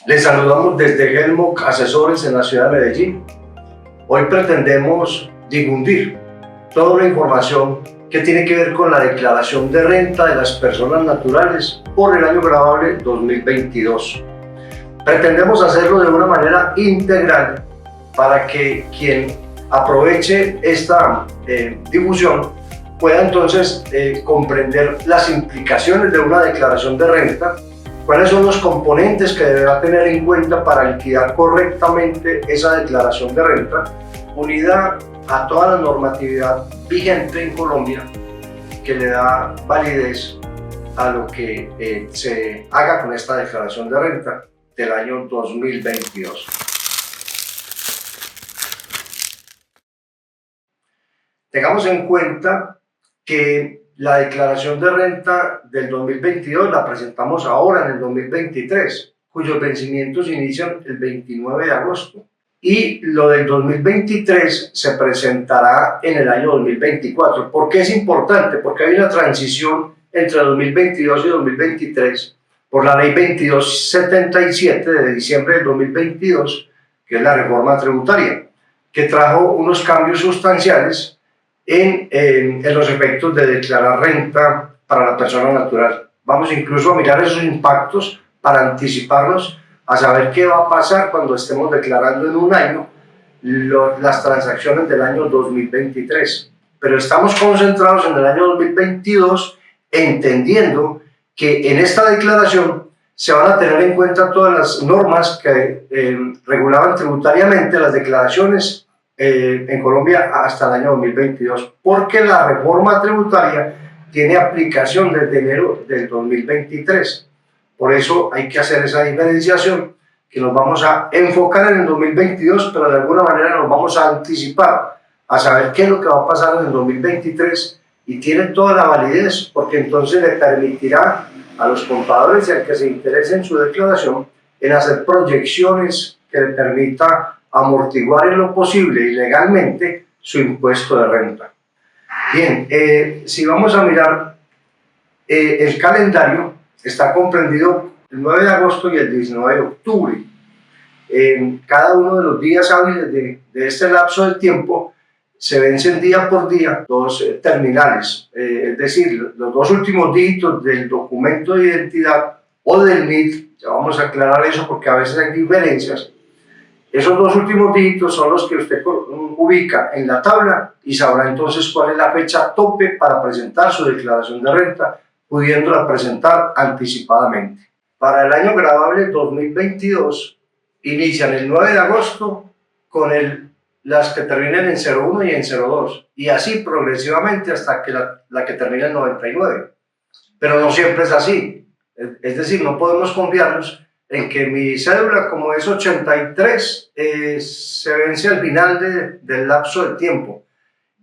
Les saludamos desde Helmoc Asesores en la ciudad de Medellín. Hoy pretendemos difundir toda la información que tiene que ver con la declaración de renta de las personas naturales por el año grabable 2022. Pretendemos hacerlo de una manera integral para que quien aproveche esta difusión pueda entonces comprender las implicaciones de una declaración de renta, cuáles son los componentes que deberá tener en cuenta para liquidar correctamente esa declaración de renta, unida a toda la normatividad vigente en Colombia que le da validez a lo que se haga con esta declaración de renta del año 2022. Tengamos en cuenta que la declaración de renta del 2022 la presentamos ahora en el 2023, cuyos vencimientos inician el 29 de agosto. Y lo del 2023 se presentará en el año 2024. ¿Por qué es importante? Porque hay una transición entre 2022 y 2023 por la ley 2277 de diciembre del 2022, que es la reforma tributaria, que trajo unos cambios sustanciales en los efectos de declarar renta para la persona natural. Vamos incluso a mirar esos impactos para anticiparnos a saber qué va a pasar cuando estemos declarando en un año las transacciones del año 2023. Pero estamos concentrados en el año 2022, entendiendo que en esta declaración se van a tener en cuenta todas las normas que regulaban tributariamente las declaraciones en Colombia hasta el año 2022, porque la reforma tributaria tiene aplicación desde enero del 2023. Por eso hay que hacer esa diferenciación, que nos vamos a enfocar en el 2022, pero de alguna manera nos vamos a anticipar a saber qué es lo que va a pasar en el 2023, y tiene toda la validez, porque entonces le permitirá a los contadores y al que se interese en su declaración en hacer proyecciones que le permita amortiguar en lo posible y legalmente su impuesto de renta. Bien, si vamos a mirar el calendario, está comprendido el 9 de agosto y el 19 de octubre. Cada uno de los días hábiles de este lapso de tiempo se vencen día por día dos terminales, es decir, los dos últimos dígitos del documento de identidad o del NIT. Ya vamos a aclarar eso porque a veces hay diferencias. Esos dos últimos dígitos son los que usted ubica en la tabla y sabrá entonces cuál es la fecha tope para presentar su declaración de renta, pudiéndola presentar anticipadamente. Para el año grabable 2022 inician el 9 de agosto con las que terminen en 01 y en 02, y así progresivamente hasta que la que termina en 99. Pero no siempre es así, es decir, no podemos confiarnos en que mi cédula, como es 83, se vence al final del lapso de tiempo.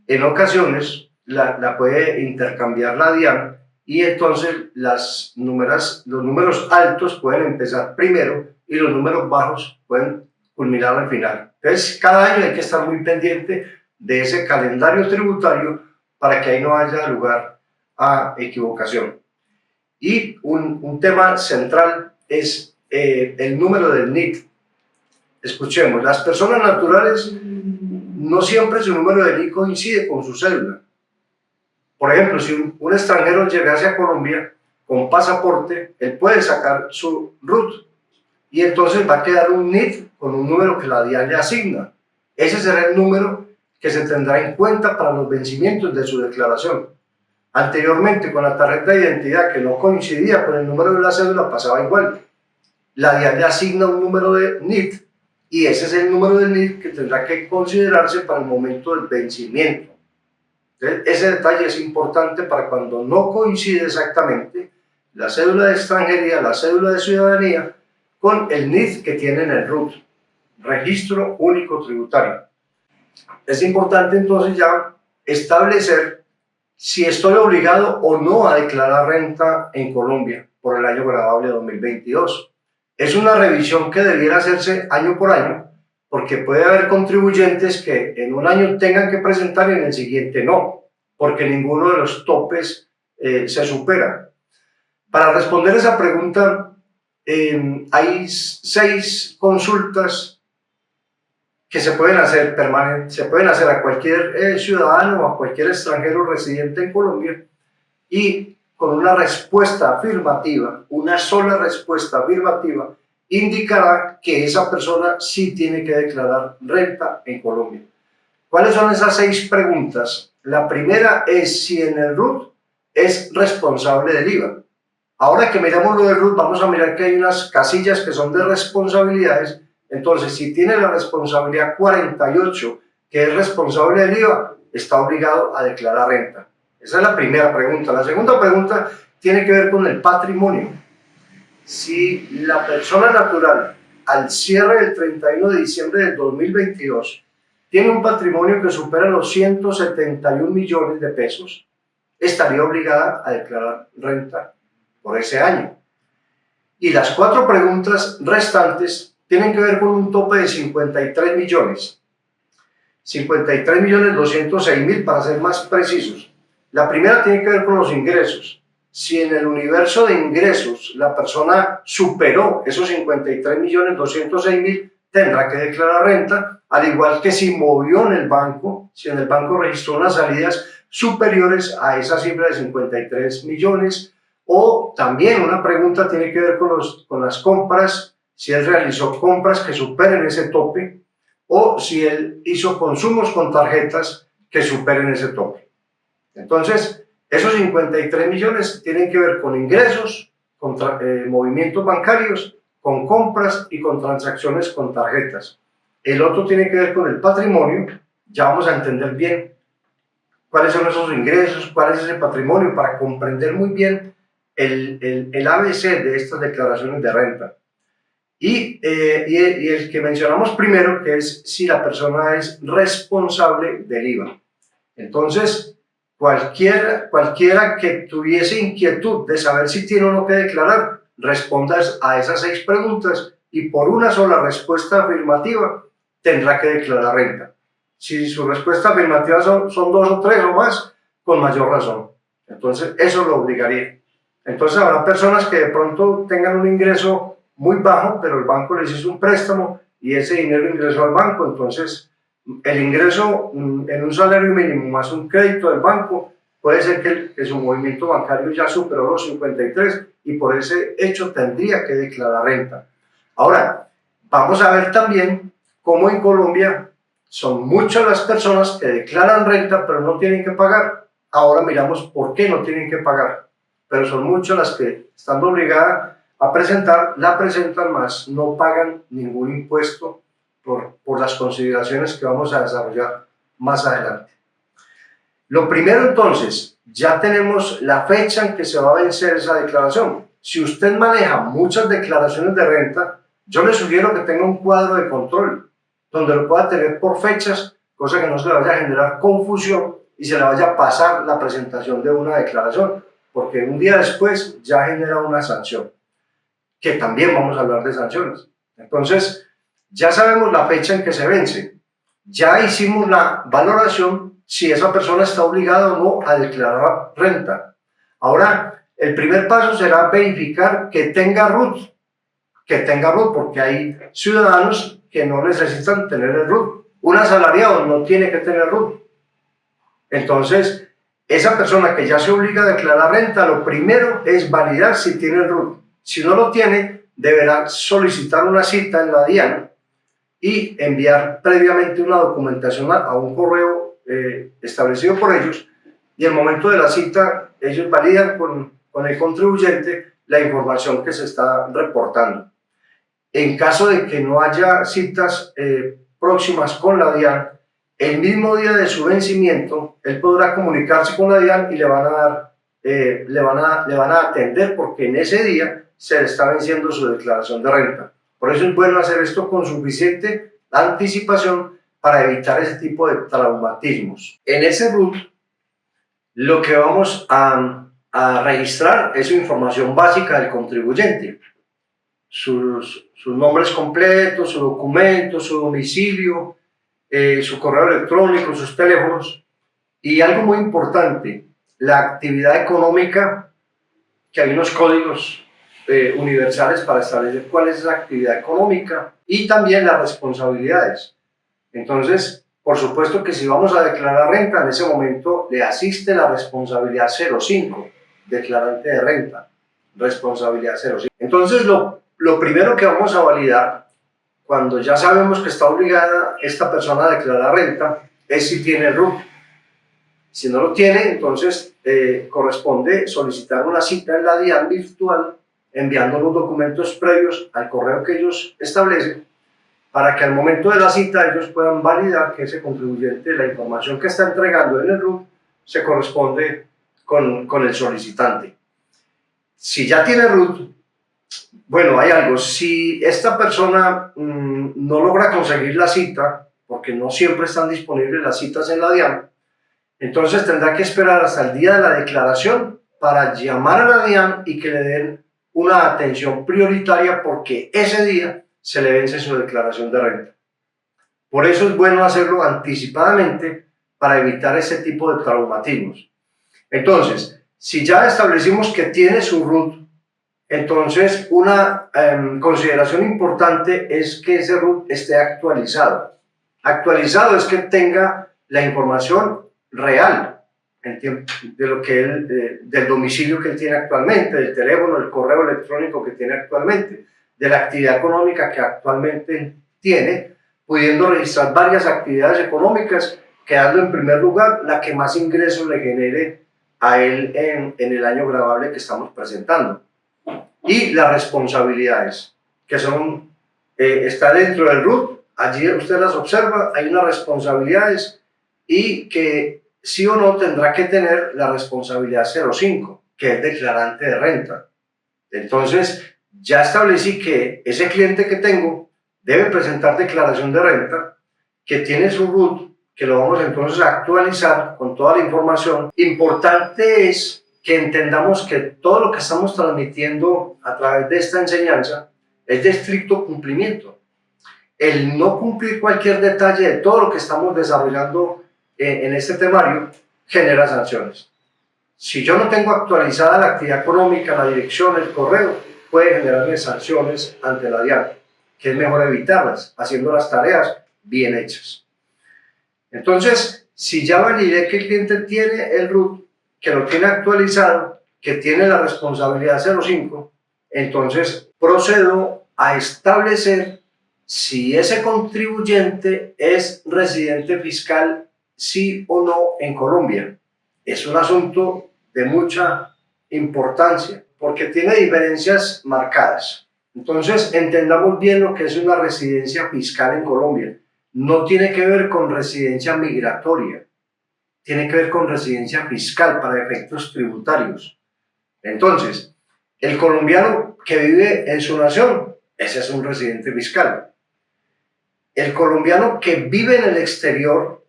En ocasiones la puede intercambiar la DIAN, y entonces los números altos pueden empezar primero y los números bajos pueden culminar al final. Entonces, cada año hay que estar muy pendiente de ese calendario tributario para que ahí no haya lugar a equivocación. Y un tema central es el número del NIT. Escuchemos, las personas naturales no siempre su número de NIT coincide con su cédula. Por ejemplo, si un extranjero llegase a Colombia con pasaporte, él puede sacar su RUT y entonces va a quedar un NIT con un número que la DIAN le asigna. Ese será el número que se tendrá en cuenta para los vencimientos de su declaración. Anteriormente, con la tarjeta de identidad que no coincidía con el número de la cédula, pasaba igual. La DIAN le asigna un número de NIT y ese es el número del NIT que tendrá que considerarse para el momento del vencimiento. Entonces, ese detalle es importante para cuando no coincide exactamente la cédula de extranjería, la cédula de ciudadanía, con el NIT que tiene en el RUT, Registro Único Tributario. Es importante entonces ya establecer si estoy obligado o no a declarar renta en Colombia por el año grabable 2022. Es una revisión que debiera hacerse año por año, porque puede haber contribuyentes que en un año tengan que presentar y en el siguiente no, porque ninguno de los topes se supera. Para responder esa pregunta, hay 6 consultas que se pueden hacer se pueden hacer a cualquier ciudadano o a cualquier extranjero residente en Colombia, y con una respuesta afirmativa, una sola respuesta afirmativa, indicará que esa persona sí tiene que declarar renta en Colombia. ¿Cuáles son esas 6 preguntas? La primera es si en el RUT es responsable del IVA. Ahora que miramos lo del RUT, vamos a mirar que hay unas casillas que son de responsabilidades. Entonces, si tiene la responsabilidad 48, que es responsable del IVA, está obligado a declarar renta. Esa es la primera pregunta. La segunda pregunta tiene que ver con el patrimonio. Si la persona natural, al cierre del 31 de diciembre del 2022, tiene un patrimonio que supera los 171 millones de pesos, estaría obligada a declarar renta por ese año. Y las 4 preguntas restantes tienen que ver con un tope de 53 millones. 53.206.000 para ser más precisos. La primera tiene que ver con los ingresos. Si en el universo de ingresos la persona superó esos 53.206.000, tendrá que declarar renta, al igual que si movió en el banco, si en el banco registró unas salidas superiores a esa cifra de 53 millones, o también una pregunta tiene que ver con las compras, si él realizó compras que superen ese tope, o si él hizo consumos con tarjetas que superen ese tope. Entonces, esos 53 millones tienen que ver con ingresos, con movimientos bancarios, con compras y con transacciones con tarjetas. El otro tiene que ver con el patrimonio. Ya vamos a entender bien cuáles son esos ingresos, cuál es ese patrimonio, para comprender muy bien el ABC de estas declaraciones de renta. Y el que mencionamos primero, que es si la persona es responsable del IVA. Entonces, cualquiera que tuviese inquietud de saber si tiene o no que declarar, responda a esas 6 preguntas y por una sola respuesta afirmativa tendrá que declarar renta. Si su respuesta afirmativa son 2 o 3 o más, con mayor razón. Entonces, eso lo obligaría. Entonces, habrá personas que de pronto tengan un ingreso muy bajo, pero el banco les hizo un préstamo y ese dinero ingresó al banco. Entonces, el ingreso en un salario mínimo más un crédito del banco, puede ser que su movimiento bancario ya superó los 53 y por ese hecho tendría que declarar renta. Ahora, vamos a ver también cómo en Colombia son muchas las personas que declaran renta pero no tienen que pagar. Ahora miramos por qué no tienen que pagar, pero son muchas las que, estando obligadas a presentar, la presentan más, no pagan ningún impuesto por las consideraciones que vamos a desarrollar más adelante. Lo primero, entonces, ya tenemos la fecha en que se va a vencer esa declaración. Si usted maneja muchas declaraciones de renta, yo le sugiero que tenga un cuadro de control donde lo pueda tener por fechas, cosa que no se le vaya a generar confusión y se le vaya a pasar la presentación de una declaración, porque un día después ya genera una sanción, que también vamos a hablar de sanciones. Entonces, ya sabemos la fecha en que se vence, ya hicimos la valoración si esa persona está obligada o no a declarar renta. Ahora, el primer paso será verificar que tenga RUT, porque hay ciudadanos que no necesitan tener el RUT. Un asalariado no tiene que tener RUT. Entonces, esa persona que ya se obliga a declarar renta, lo primero es validar si tiene el RUT. Si no lo tiene, deberá solicitar una cita en la DIAN y enviar previamente una documentación a un correo establecido por ellos, y en el momento de la cita ellos validan con el contribuyente la información que se está reportando. En caso de que no haya citas próximas con la DIAN, el mismo día de su vencimiento, él podrá comunicarse con la DIAN y le van a atender, porque en ese día se le está venciendo su declaración de renta. Por eso es bueno hacer esto con suficiente anticipación para evitar ese tipo de traumatismos. En ese RUT, lo que vamos a registrar es su información básica del contribuyente, sus nombres completos, su documento, su domicilio, su correo electrónico, sus teléfonos, y algo muy importante, la actividad económica, que hay unos códigos universales para establecer cuál es esa actividad económica y también las responsabilidades. Entonces, por supuesto que si vamos a declarar renta, en ese momento le asiste la responsabilidad 05, declarante de renta, responsabilidad 05. Entonces, lo primero que vamos a validar, cuando ya sabemos que está obligada esta persona a declarar renta, es si tiene RUT. Si no lo tiene, entonces corresponde solicitar una cita en la DIAN virtual, enviando los documentos previos al correo que ellos establecen, para que al momento de la cita ellos puedan validar que ese contribuyente, la información que está entregando en el RUT, se corresponde con el solicitante. Si ya tiene RUT, bueno, hay algo. Si esta persona no logra conseguir la cita, porque no siempre están disponibles las citas en la DIAN, entonces tendrá que esperar hasta el día de la declaración para llamar a la DIAN y que le den una atención prioritaria, porque ese día se le vence su declaración de renta. Por eso es bueno hacerlo anticipadamente para evitar ese tipo de traumatismos. Entonces, si ya establecimos que tiene su RUT, entonces una consideración importante es que ese RUT esté actualizado. Actualizado es que tenga la información real de lo que del domicilio que él tiene actualmente, del teléfono, del correo electrónico que tiene actualmente, de la actividad económica que actualmente tiene, pudiendo registrar varias actividades económicas, quedando en primer lugar la que más ingresos le genere a él en el año gravable que estamos presentando. Y las responsabilidades, que son, está dentro del RUT, allí usted las observa, hay unas responsabilidades y que sí o no tendrá que tener la responsabilidad 05, que es declarante de renta. Entonces, ya establecí que ese cliente que tengo debe presentar declaración de renta, que tiene su RUT, que lo vamos entonces a actualizar con toda la información. Importante es que entendamos que todo lo que estamos transmitiendo a través de esta enseñanza es de estricto cumplimiento. El no cumplir cualquier detalle de todo lo que estamos desarrollando en este temario genera sanciones. Si yo no tengo actualizada la actividad económica, la dirección, el correo, puede generarme sanciones ante la DIAN, que es mejor evitarlas, haciendo las tareas bien hechas. Entonces, si ya validé que el cliente tiene el RUT, que lo tiene actualizado, que tiene la responsabilidad 05, entonces procedo a establecer si ese contribuyente es residente fiscal, sí o no, en Colombia. Es un asunto de mucha importancia porque tiene diferencias marcadas. Entonces, entendamos bien lo que es una residencia fiscal en Colombia. No tiene que ver con residencia migratoria, tiene que ver con residencia fiscal para efectos tributarios. Entonces, el colombiano que vive en su nación, ese es un residente fiscal. El colombiano que vive en el exterior,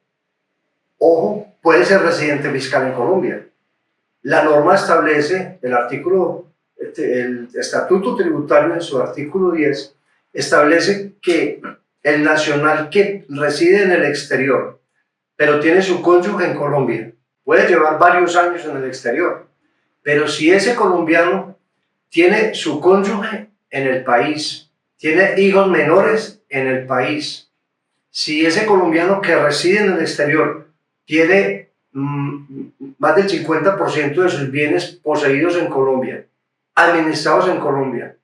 ojo, puede ser residente fiscal en Colombia. La norma establece, el Estatuto Tributario en su artículo 10, establece que el nacional que reside en el exterior, pero tiene su cónyuge en Colombia, puede llevar varios años en el exterior, pero si ese colombiano tiene su cónyuge en el país, tiene hijos menores en el país, si ese colombiano que reside en el exterior tiene más del 50% de sus bienes poseídos en Colombia, administrados en Colombia,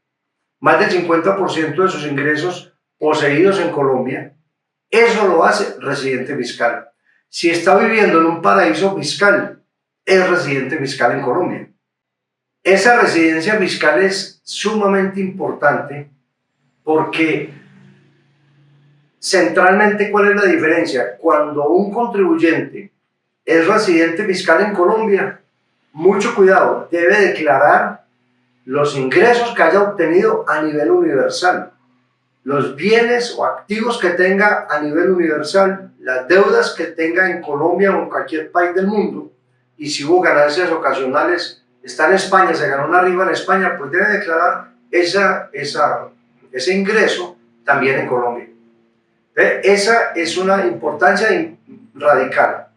más del 50% de sus ingresos poseídos en Colombia, eso lo hace residente fiscal. Si está viviendo en un paraíso fiscal, es residente fiscal en Colombia. Esa residencia fiscal es sumamente importante porque centralmente, ¿cuál es la diferencia? Cuando un contribuyente es residente fiscal en Colombia, mucho cuidado, debe declarar los ingresos que haya obtenido a nivel universal, los bienes o activos que tenga a nivel universal, las deudas que tenga en Colombia o en cualquier país del mundo, y si hubo ganancias ocasionales, está en España, se ganó una rifa en España, pues debe declarar ese ingreso también en Colombia. Esa es una importancia radical.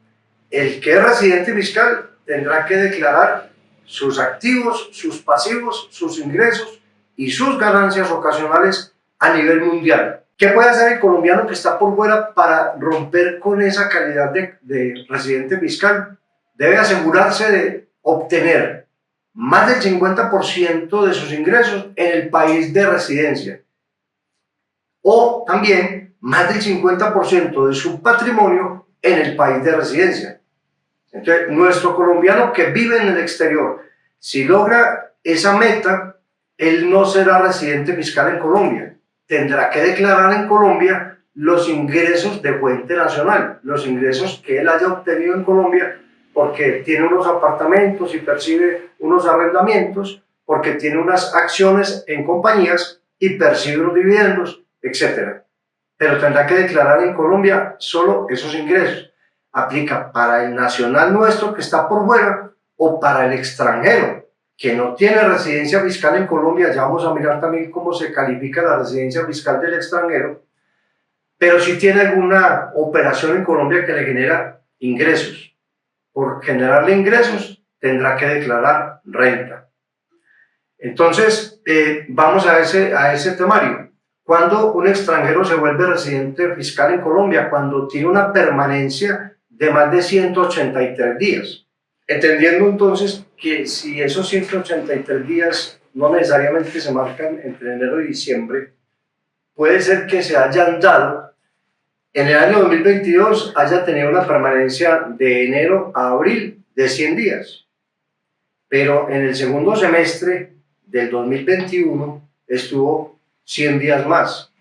El que es residente fiscal tendrá que declarar sus activos, sus pasivos, sus ingresos y sus ganancias ocasionales a nivel mundial. ¿Qué puede hacer el colombiano que está por fuera para romper con esa calidad de residente fiscal? Debe asegurarse de obtener más del 50% de sus ingresos en el país de residencia, o también más del 50% de su patrimonio en el país de residencia. Entonces, nuestro colombiano que vive en el exterior, si logra esa meta, él no será residente fiscal en Colombia. Tendrá que declarar en Colombia los ingresos de fuente nacional, los ingresos que él haya obtenido en Colombia, porque tiene unos apartamentos y percibe unos arrendamientos, porque tiene unas acciones en compañías y percibe unos dividendos, etc. Pero tendrá que declarar en Colombia solo esos ingresos. Aplica para el nacional nuestro que está por fuera o para el extranjero que no tiene residencia fiscal en Colombia. Ya vamos a mirar también cómo se califica la residencia fiscal del extranjero, pero si tiene alguna operación en Colombia que le genera ingresos. Por generarle ingresos tendrá que declarar renta. Entonces, vamos a ese temario. Cuando un extranjero se vuelve residente fiscal en Colombia, cuando tiene una permanencia de más de 183 días. Entendiendo entonces que si esos 183 días no necesariamente se marcan entre enero y diciembre, puede ser que se hayan dado en el año 2022, haya tenido una permanencia de enero a abril de 100 días, pero en el segundo semestre del 2021 estuvo 100 días más.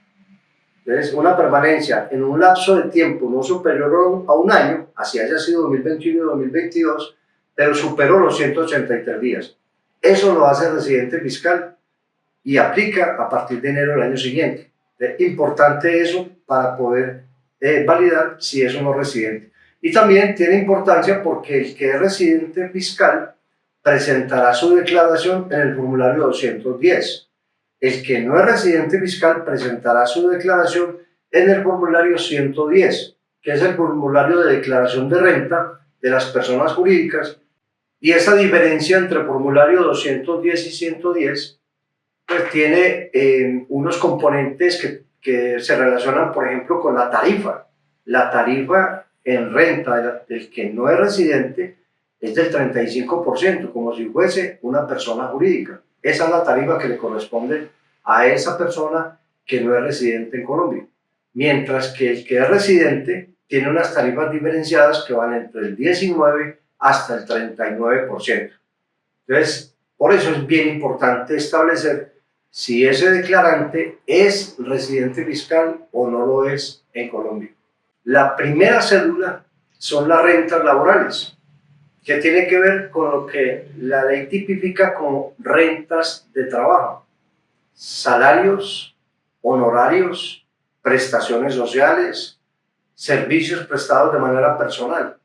Entonces, una permanencia en un lapso de tiempo no superior a un año, así haya sido 2021 y 2022, pero superó los 183 días. Eso lo hace residente fiscal y aplica a partir de enero del año siguiente. Es importante eso para poder validar si es o no residente. Y también tiene importancia porque el que es residente fiscal presentará su declaración en el formulario 210. El que no es residente fiscal presentará su declaración en el formulario 110, que es el formulario de declaración de renta de las personas jurídicas. Y esa diferencia entre formulario 210 y 110 pues tiene unos componentes que se relacionan, por ejemplo, con la tarifa. La tarifa en renta del que no es residente es del 35%, como si fuese una persona jurídica. Esa es la tarifa que le corresponde a esa persona que no es residente en Colombia. Mientras que el que es residente tiene unas tarifas diferenciadas que van entre el 19 hasta el 39%. Entonces, por eso es bien importante establecer si ese declarante es residente fiscal o no lo es en Colombia. La primera cédula son las rentas laborales, que tiene que ver con lo que la ley tipifica como rentas de trabajo, salarios, honorarios, prestaciones sociales, servicios prestados de manera personal.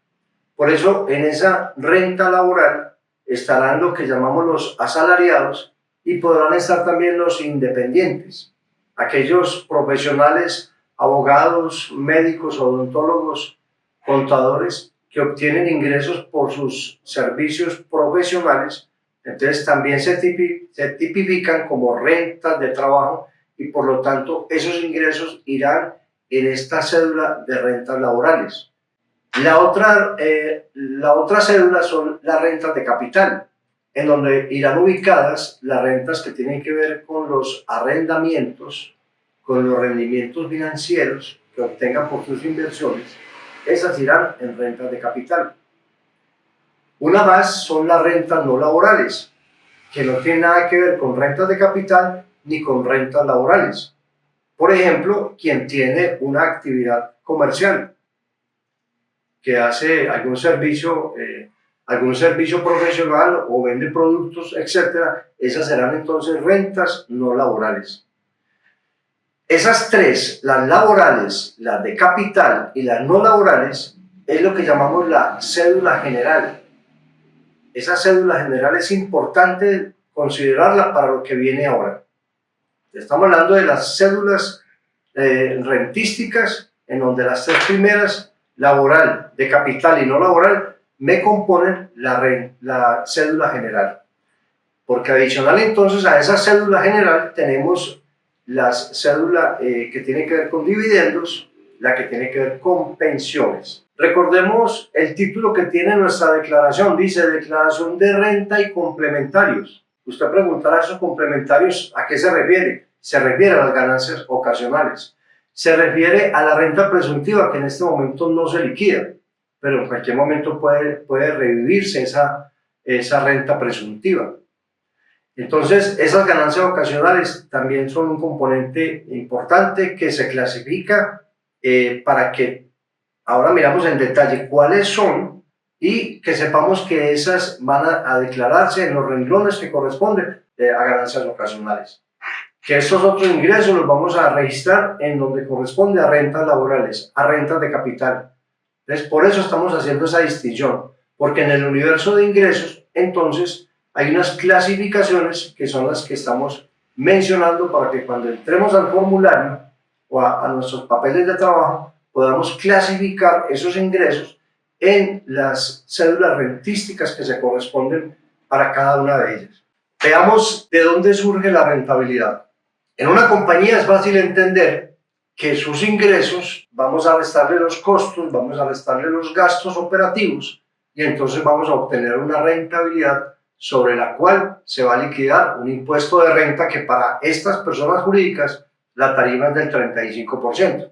Por eso en esa renta laboral estarán lo que llamamos los asalariados y podrán estar también los independientes, aquellos profesionales, abogados, médicos, odontólogos, contadores que obtienen ingresos por sus servicios profesionales. Entonces también se tipifican como rentas de trabajo y por lo tanto esos ingresos irán en esta cédula de rentas laborales. La otra cédula son las rentas de capital, en donde irán ubicadas las rentas que tienen que ver con los arrendamientos, con los rendimientos financieros que obtengan por sus inversiones. Esas irán en rentas de capital. Una más son las rentas no laborales, que no tienen nada que ver con rentas de capital ni con rentas laborales. Por ejemplo, quien tiene una actividad comercial, que hace algún servicio profesional o vende productos, etc., esas serán entonces rentas no laborales. Esas tres, las laborales, las de capital y las no laborales, es lo que llamamos la cédula general. Esa cédula general es importante considerarla para lo que viene ahora. Estamos hablando de las cédulas rentísticas, en donde las tres primeras, laboral, de capital y no laboral, me componen la cédula general. porque adicional entonces a esa cédula general tenemos la cédula que tiene que ver con dividendos, la que tiene que ver con pensiones. Recordemos el título que tiene nuestra declaración, dice declaración de renta y complementarios. Usted preguntará, ¿esos complementarios a qué se refiere? Se refiere a las ganancias ocasionales. Se refiere a la renta presuntiva que en este momento no se liquida, pero en cualquier momento puede revivirse esa renta presuntiva. Entonces, esas ganancias ocasionales también son un componente importante que se clasifica para que ahora miramos en detalle cuáles son y que sepamos que esas van a declararse en los renglones que corresponden a ganancias ocasionales. Que estos otros ingresos los vamos a registrar en donde corresponde a rentas laborales, a rentas de capital. Entonces, por eso estamos haciendo esa distinción, porque en el universo de ingresos, entonces, hay unas clasificaciones que son las que estamos mencionando para que cuando entremos al formulario o a nuestros papeles de trabajo podamos clasificar esos ingresos en las cédulas rentísticas que se corresponden para cada una de ellas. Veamos de dónde surge la rentabilidad. En una compañía es fácil entender que sus ingresos, vamos a restarle los costos, vamos a restarle los gastos operativos y entonces vamos a obtener una rentabilidad sobre la cual se va a liquidar un impuesto de renta que para estas personas jurídicas la tarifa es del 35%.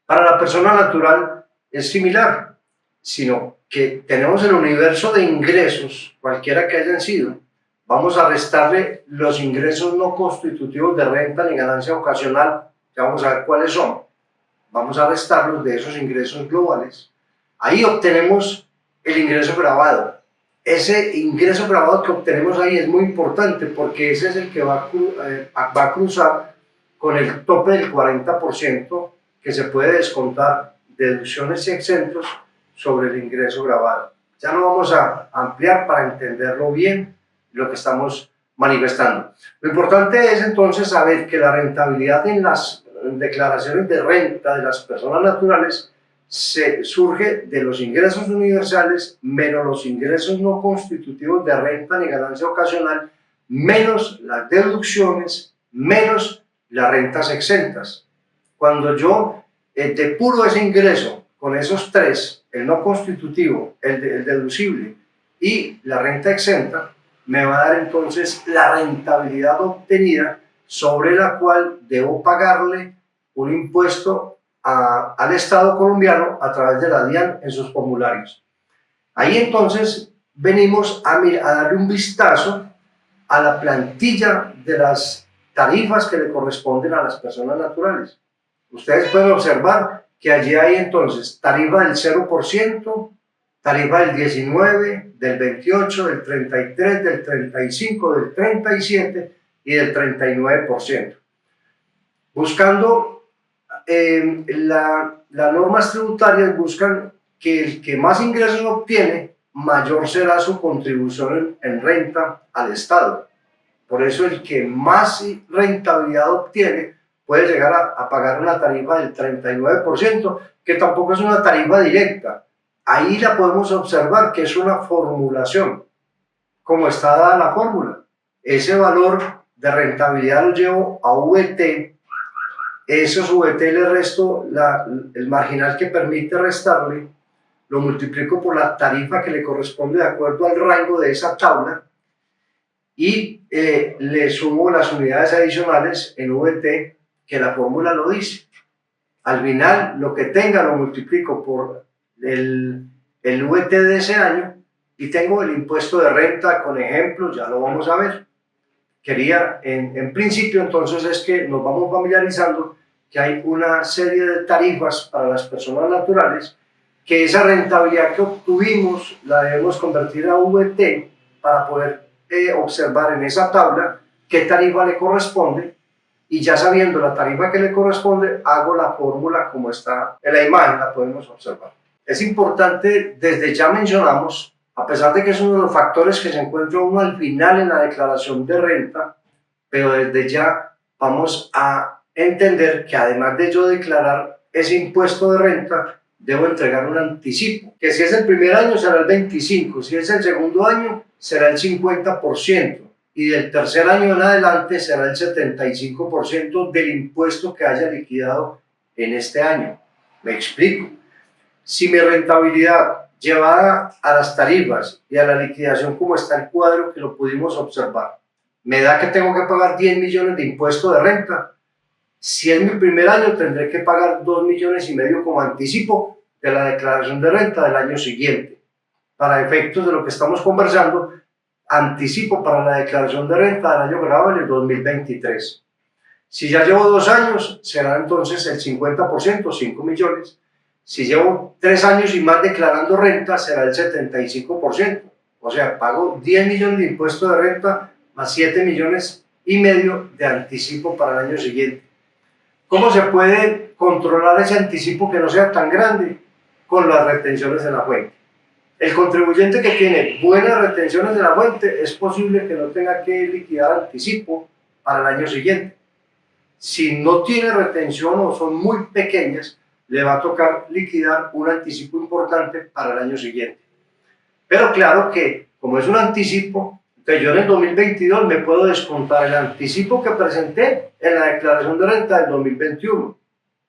Para la persona natural es similar, sino que tenemos el universo de ingresos, cualquiera que hayan sido, vamos a restarle los ingresos no constitutivos de renta ni ganancia ocasional, que vamos a ver cuáles son, vamos a restarlos de esos ingresos globales. Ahí obtenemos el ingreso grabado. Ese ingreso grabado que obtenemos ahí es muy importante porque ese es el que va a cruzar con el tope del 40% que se puede descontar deducciones y exentos sobre el ingreso grabado. Ya lo vamos a ampliar para entenderlo bien, lo que estamos manifestando. Lo importante es entonces saber que la rentabilidad en las declaraciones de renta de las personas naturales surge de los ingresos universales menos los ingresos no constitutivos de renta ni ganancia ocasional, menos las deducciones, menos las rentas exentas. Cuando yo depuro ese ingreso con esos tres, el no constitutivo, el deducible y la renta exenta, me va a dar entonces la rentabilidad obtenida sobre la cual debo pagarle un impuesto al Estado colombiano a través de la DIAN en sus formularios. Ahí entonces venimos a darle un vistazo a la plantilla de las tarifas que le corresponden a las personas naturales. Ustedes pueden observar que allí hay entonces tarifa del 0%, tarifa del 19%, del 28%, del 33%, del 35%, del 37% y del 39%. Buscando las normas tributarias buscan que el que más ingresos obtiene, mayor será su contribución en renta al Estado. Por eso el que más rentabilidad obtiene puede llegar a pagar una tarifa del 39%, que tampoco es una tarifa directa. Ahí la podemos observar que es una formulación, como está dada la fórmula. Ese valor de rentabilidad lo llevo a VT. Esos VT le resto el marginal que permite restarle, lo multiplico por la tarifa que le corresponde de acuerdo al rango de esa tabla y le sumo las unidades adicionales en VT que la fórmula lo dice. Al final, lo que tenga lo multiplico por el VT de ese año y tengo el impuesto de renta con ejemplos, ya lo vamos a ver. Quería, en principio, entonces, es que nos vamos familiarizando que hay una serie de tarifas para las personas naturales, que esa rentabilidad que obtuvimos la debemos convertir a VT para poder observar en esa tabla qué tarifa le corresponde, y ya sabiendo la tarifa que le corresponde, hago la fórmula como está en la imagen, la podemos observar. Es importante, desde ya mencionamos, a pesar de que es uno de los factores que se encuentra uno al final en la declaración de renta, pero desde ya vamos a entender que además de yo declarar ese impuesto de renta, debo entregar un anticipo, que si es el primer año será el 25%, si es el segundo año será el 50%, y del tercer año en adelante será el 75% del impuesto que haya liquidado en este año. Me explico. Si mi rentabilidad llevada a las tarifas y a la liquidación como está el cuadro que lo pudimos observar, me da que tengo que pagar 10 millones de impuesto de renta. Si es mi primer año, tendré que pagar 2,5 millones como anticipo de la declaración de renta del año siguiente. Para efectos de lo que estamos conversando, anticipo para la declaración de renta del año grabable del 2023. Si ya llevo 2 años, será entonces el 50%, 5 millones. Si llevo 3 años y más declarando renta, será el 75%. O sea, pago 10 millones de impuesto de renta más 7,5 millones de anticipo para el año siguiente. ¿Cómo se puede controlar ese anticipo que no sea tan grande? Con las retenciones de la fuente. El contribuyente que tiene buenas retenciones de la fuente es posible que no tenga que liquidar anticipo para el año siguiente. Si no tiene retención o son muy pequeñas, le va a tocar liquidar un anticipo importante para el año siguiente. Pero claro que, como es un anticipo, entonces yo en el 2022 me puedo descontar el anticipo que presenté en la declaración de renta del 2021.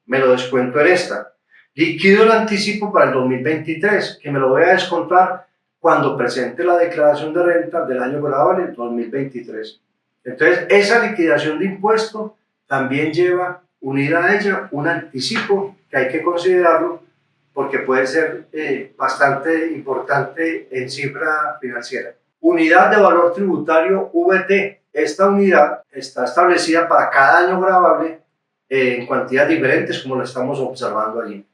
Me lo descuento en esta. Liquido el anticipo para el 2023, que me lo voy a descontar cuando presente la declaración de renta del año grabable en 2023. Entonces, esa liquidación de impuesto también lleva unida a ella un anticipo que hay que considerarlo porque puede ser bastante importante en cifra financiera. Unidad de valor tributario VT. Esta unidad está establecida para cada año grabable en cuantías diferentes, como lo estamos observando allí.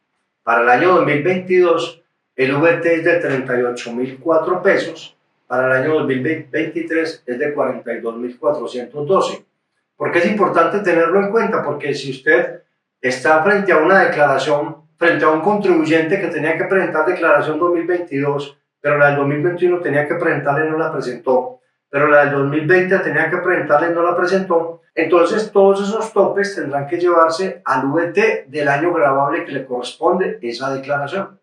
Para el año 2022, el VT es de 38.004 pesos. Para el año 2023 es de 42.412. ¿Por qué es importante tenerlo en cuenta? Porque si usted está frente a una declaración, frente a un contribuyente que tenía que presentar declaración 2022, pero la del 2021 tenía que presentarla y no la presentó, pero la del 2020 tenía que presentarla y no la presentó, entonces todos esos topes tendrán que llevarse al VT del año grabable que le corresponde esa declaración.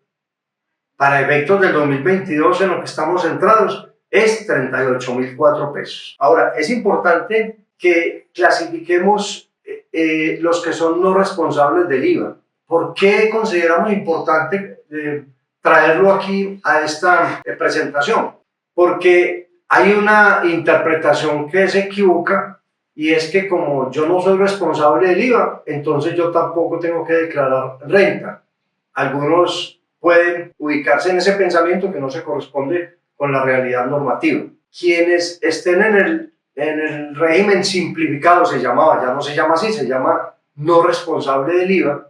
Para efectos del 2022 en lo que estamos centrados es 38.004 pesos. Ahora, es importante que clasifiquemos los que son no responsables del IVA. ¿Por qué consideramos importante traerlo aquí a esta presentación? Porque hay una interpretación que se equivoca y es que como yo no soy responsable del IVA, entonces yo tampoco tengo que declarar renta. Algunos pueden ubicarse en ese pensamiento que no se corresponde con la realidad normativa. Quienes estén en el régimen simplificado, se llamaba, ya no se llama así, se llama no responsable del IVA,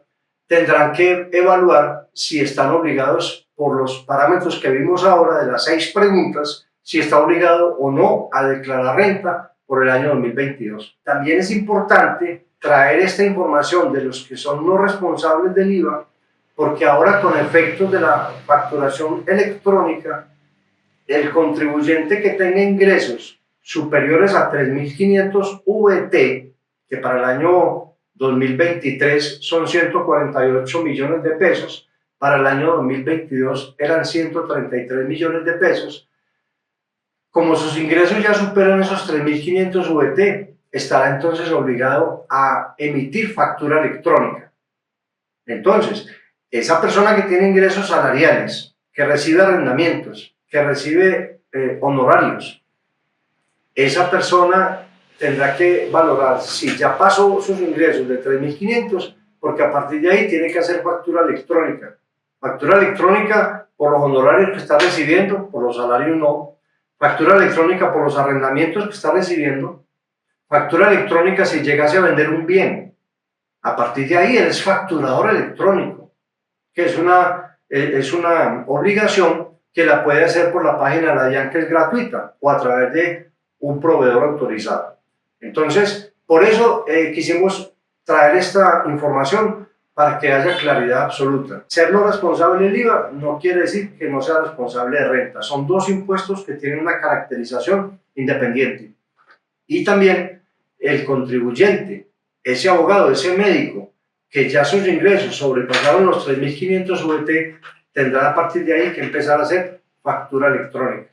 tendrán que evaluar si están obligados por los parámetros que vimos ahora de las 6 preguntas, si está obligado o no a declarar renta por el año 2022. También es importante traer esta información de los que son no responsables del IVA, porque ahora con efectos de la facturación electrónica, el contribuyente que tenga ingresos superiores a 3.500 VT, que para el año 2023 son 148 millones de pesos, para el año 2022 eran 133 millones de pesos, como sus ingresos ya superan esos 3.500 VT, estará entonces obligado a emitir factura electrónica. Entonces, esa persona que tiene ingresos salariales, que recibe arrendamientos, que recibe honorarios, esa persona tendrá que valorar si ya pasó sus ingresos de 3.500, porque a partir de ahí tiene que hacer factura electrónica. Factura electrónica por los honorarios que está recibiendo, por los salarios no. Factura electrónica por los arrendamientos que está recibiendo. Factura electrónica si llegase a vender un bien. A partir de ahí él es facturador electrónico, que es una obligación que la puede hacer por la página de la DIAN, que es gratuita, o a través de un proveedor autorizado. Entonces, por eso quisimos traer esta información para que haya claridad absoluta. Ser no responsable del IVA no quiere decir que no sea responsable de renta. Son 2 impuestos que tienen una caracterización independiente. Y también el contribuyente, ese abogado, ese médico, que ya sus ingresos sobrepasaron los 3.500 VT, tendrá a partir de ahí que empezar a hacer factura electrónica.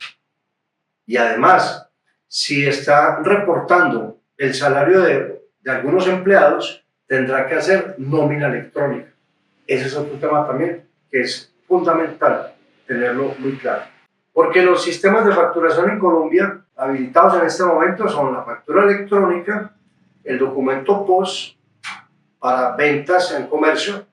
Y además, si está reportando el salario de algunos empleados, tendrá que hacer nómina electrónica. Ese es otro tema también que es fundamental tenerlo muy claro. Porque los sistemas de facturación en Colombia habilitados en este momento son la factura electrónica, el documento POS para ventas en comercio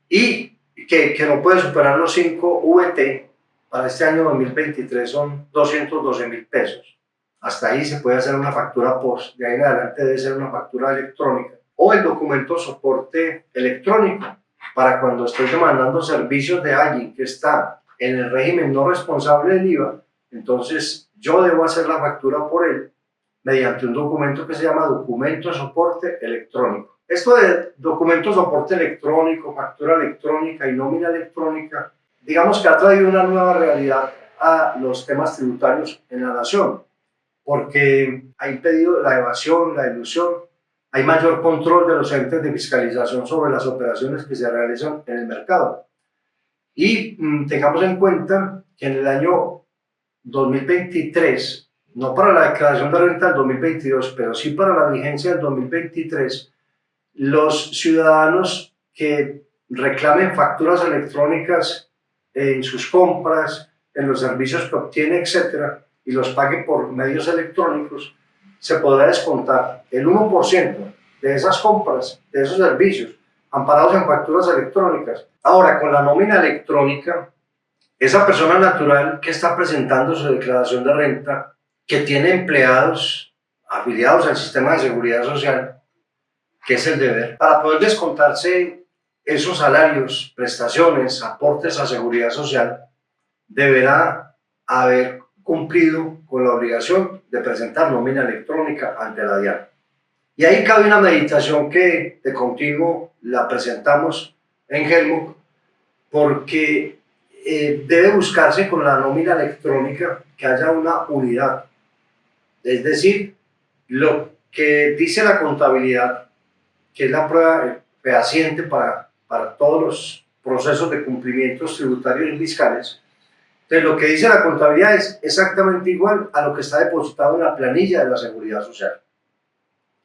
y que no puede superar los 5 VT. Para este año 2023 son 212.000 pesos. Hasta ahí se puede hacer una factura POS, de ahí en adelante debe ser una factura electrónica. O el documento soporte electrónico, para cuando estoy demandando servicios de alguien que está en el régimen no responsable del IVA, entonces yo debo hacer la factura por él mediante un documento que se llama documento de soporte electrónico. Esto de documento de soporte electrónico, factura electrónica y nómina electrónica, digamos que ha traído una nueva realidad a los temas tributarios en la nación, porque ha impedido la evasión, la elusión, hay mayor control de los entes de fiscalización sobre las operaciones que se realizan en el mercado. Y tengamos en cuenta que en el año 2023, no para la declaración de renta del 2022, pero sí para la vigencia del 2023, los ciudadanos que reclamen facturas electrónicas en sus compras, en los servicios que obtiene, etcétera, y los pague por medios electrónicos, se podrá descontar el 1% de esas compras, de esos servicios, amparados en facturas electrónicas. Ahora, con la nómina electrónica, esa persona natural que está presentando su declaración de renta, que tiene empleados afiliados al sistema de seguridad social, que es el deber, para poder descontarse esos salarios, prestaciones, aportes a seguridad social, deberá haber cumplido con la obligación de presentar nómina electrónica ante la DIAN. Y ahí cabe una meditación que de continuo la presentamos en Helmuth, porque debe buscarse con la nómina electrónica que haya una unidad. Es decir, lo que dice la contabilidad, que es la prueba fehaciente para todos los procesos de cumplimientos tributarios y fiscales. Entonces, lo que dice la contabilidad es exactamente igual a lo que está depositado en la planilla de la Seguridad Social.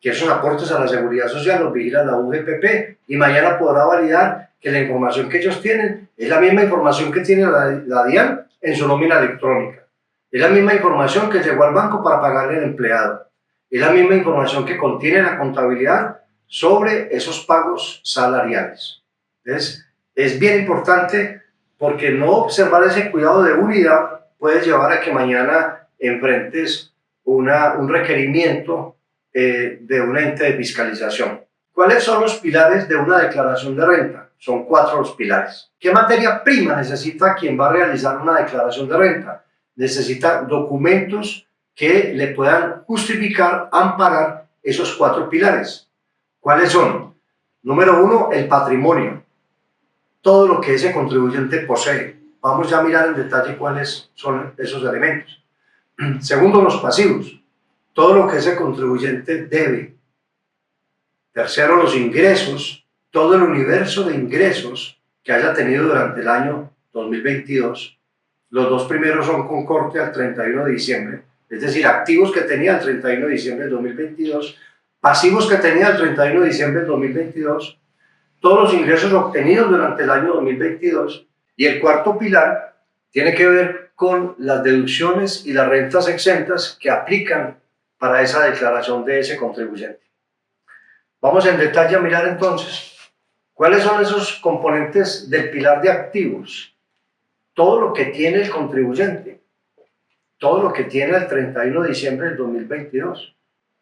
Que esos aportes a la Seguridad Social los vigila la UGPP y mañana podrá validar que la información que ellos tienen es la misma información que tiene la DIAN en su nómina electrónica. Es la misma información que llegó al banco para pagarle al empleado. Es la misma información que contiene la contabilidad sobre esos pagos salariales. Entonces, es bien importante porque no observar ese cuidado de unidad puede llevar a que mañana enfrentes un requerimiento de un ente de fiscalización. ¿Cuáles son los pilares de una declaración de renta? Son 4 los pilares. ¿Qué materia prima necesita quien va a realizar una declaración de renta? Necesita documentos que le puedan justificar, amparar esos 4 pilares. ¿Cuáles son? Número 1, el patrimonio. Todo lo que ese contribuyente posee. Vamos ya a mirar en detalle cuáles son esos elementos. Segundo, los pasivos. Todo lo que ese contribuyente debe. Tercero, los ingresos. Todo el universo de ingresos que haya tenido durante el año 2022. Los 2 primeros son con corte al 31 de diciembre. Es decir, activos que tenía el 31 de diciembre del 2022, pasivos que tenía el 31 de diciembre del 2022, todos los ingresos obtenidos durante el año 2022. Y el cuarto pilar tiene que ver con las deducciones y las rentas exentas que aplican para esa declaración de ese contribuyente. Vamos en detalle a mirar entonces cuáles son esos componentes del pilar de activos. Todo lo que tiene el contribuyente, todo lo que tiene el 31 de diciembre del 2022,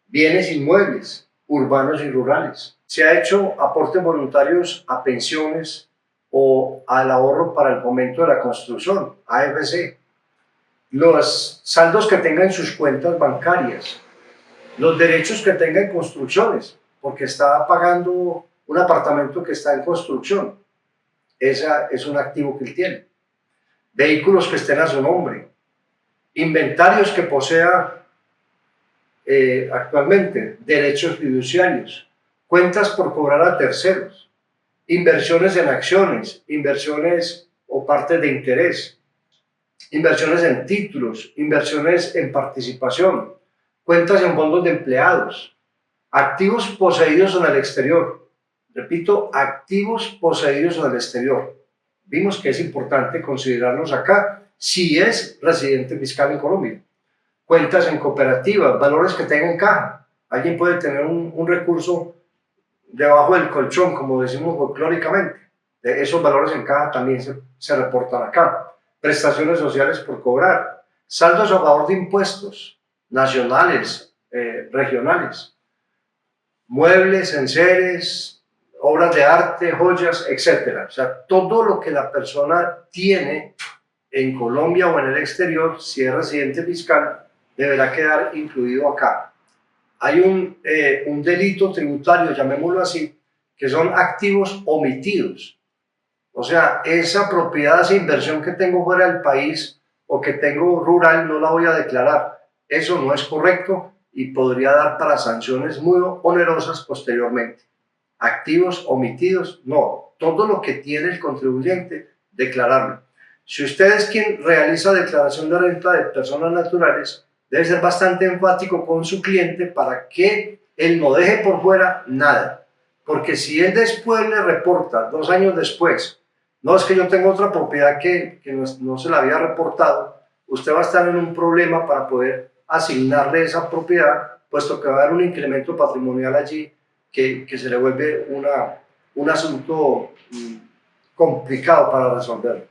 bienes inmuebles, urbanos y rurales. Se ha hecho aportes voluntarios a pensiones o al ahorro para el fomento de la construcción, AFC. Los saldos que tenga en sus cuentas bancarias, los derechos que tenga en construcciones, porque está pagando un apartamento que está en construcción. Ese es un activo que él tiene. Vehículos que estén a su nombre, inventarios que posea actualmente, derechos fiduciarios, cuentas por cobrar a terceros, inversiones en acciones, inversiones o partes de interés, inversiones en títulos, inversiones en participación, cuentas en fondos de empleados, activos poseídos en el exterior. Repito, activos poseídos en el exterior. Vimos que es importante considerarlos acá si es residente fiscal en Colombia. Cuentas en cooperativas, valores que tenga en caja. Alguien puede tener un recurso debajo del colchón, como decimos folclóricamente. Esos valores en caja también se reportan acá. Prestaciones sociales por cobrar. Saldos a favor de impuestos nacionales, regionales. Muebles, enseres, obras de arte, joyas, etc. O sea, todo lo que la persona tiene en Colombia o en el exterior, si es residente fiscal, deberá quedar incluido acá. Hay un delito tributario, llamémoslo así, que son activos omitidos. O sea, esa propiedad, esa inversión que tengo fuera del país o que tengo rural, no la voy a declarar. Eso no es correcto y podría dar para sanciones muy onerosas posteriormente. Activos omitidos, no. Todo lo que tiene el contribuyente, declararlo. Si usted es quien realiza declaración de renta de personas naturales, debe ser bastante enfático con su cliente para que él no deje por fuera nada. Porque si él después le reporta, 2 años después, no, es que yo tengo otra propiedad que no se la había reportado, usted va a estar en un problema para poder asignarle esa propiedad, puesto que va a haber un incremento patrimonial allí que se le vuelve un asunto complicado para resolver.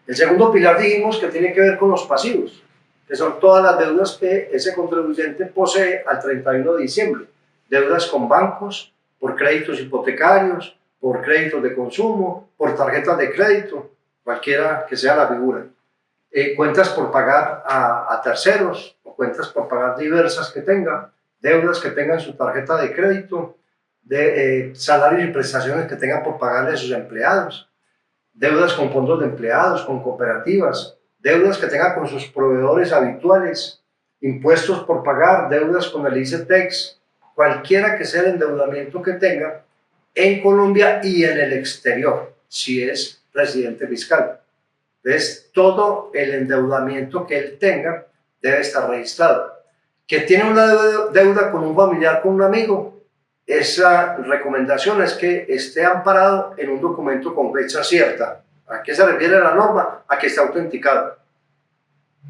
El segundo pilar dijimos que tiene que ver con los pasivos, que son todas las deudas que ese contribuyente posee al 31 de diciembre. Deudas con bancos, por créditos hipotecarios, por créditos de consumo, por tarjetas de crédito, cualquiera que sea la figura. Cuentas por pagar a terceros, o cuentas por pagar diversas que tenga, deudas que tengan su tarjeta de crédito, de salarios y prestaciones que tengan por pagarle a sus empleados, deudas con fondos de empleados, con cooperativas, deudas que tengan con sus proveedores habituales, impuestos por pagar, deudas con el ICETEX, cualquiera que sea el endeudamiento que tenga en Colombia y en el exterior, si es residente fiscal. Entonces, todo el endeudamiento que él tenga debe estar registrado. Que tiene una deuda con un familiar, con un amigo, esa recomendación es que esté amparado en un documento con fecha cierta. ¿A qué se refiere la norma? A que esté autenticado.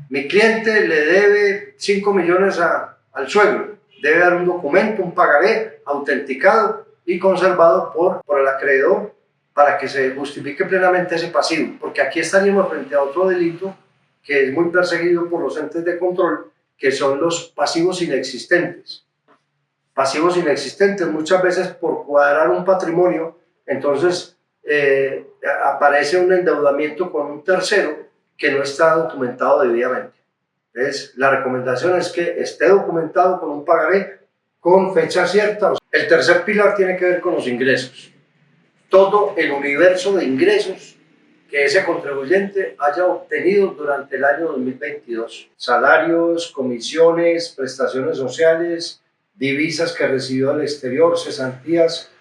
Mi cliente le debe 5 millones al suegro. Debe dar un documento, un pagaré autenticado y conservado por el acreedor para que se justifique plenamente ese pasivo. Porque aquí estaríamos frente a otro delito que es muy perseguido por los entes de control, que son los pasivos inexistentes. Pasivos inexistentes, muchas veces por cuadrar un patrimonio, entonces aparece un endeudamiento con un tercero que no está documentado debidamente. Entonces, la recomendación es que esté documentado con un pagaré con fecha cierta. El tercer pilar tiene que ver con los ingresos. Todo el universo de ingresos que ese contribuyente haya obtenido durante el año 2022. Salarios, comisiones, prestaciones sociales, divisas que recibió al exterior, cesantías,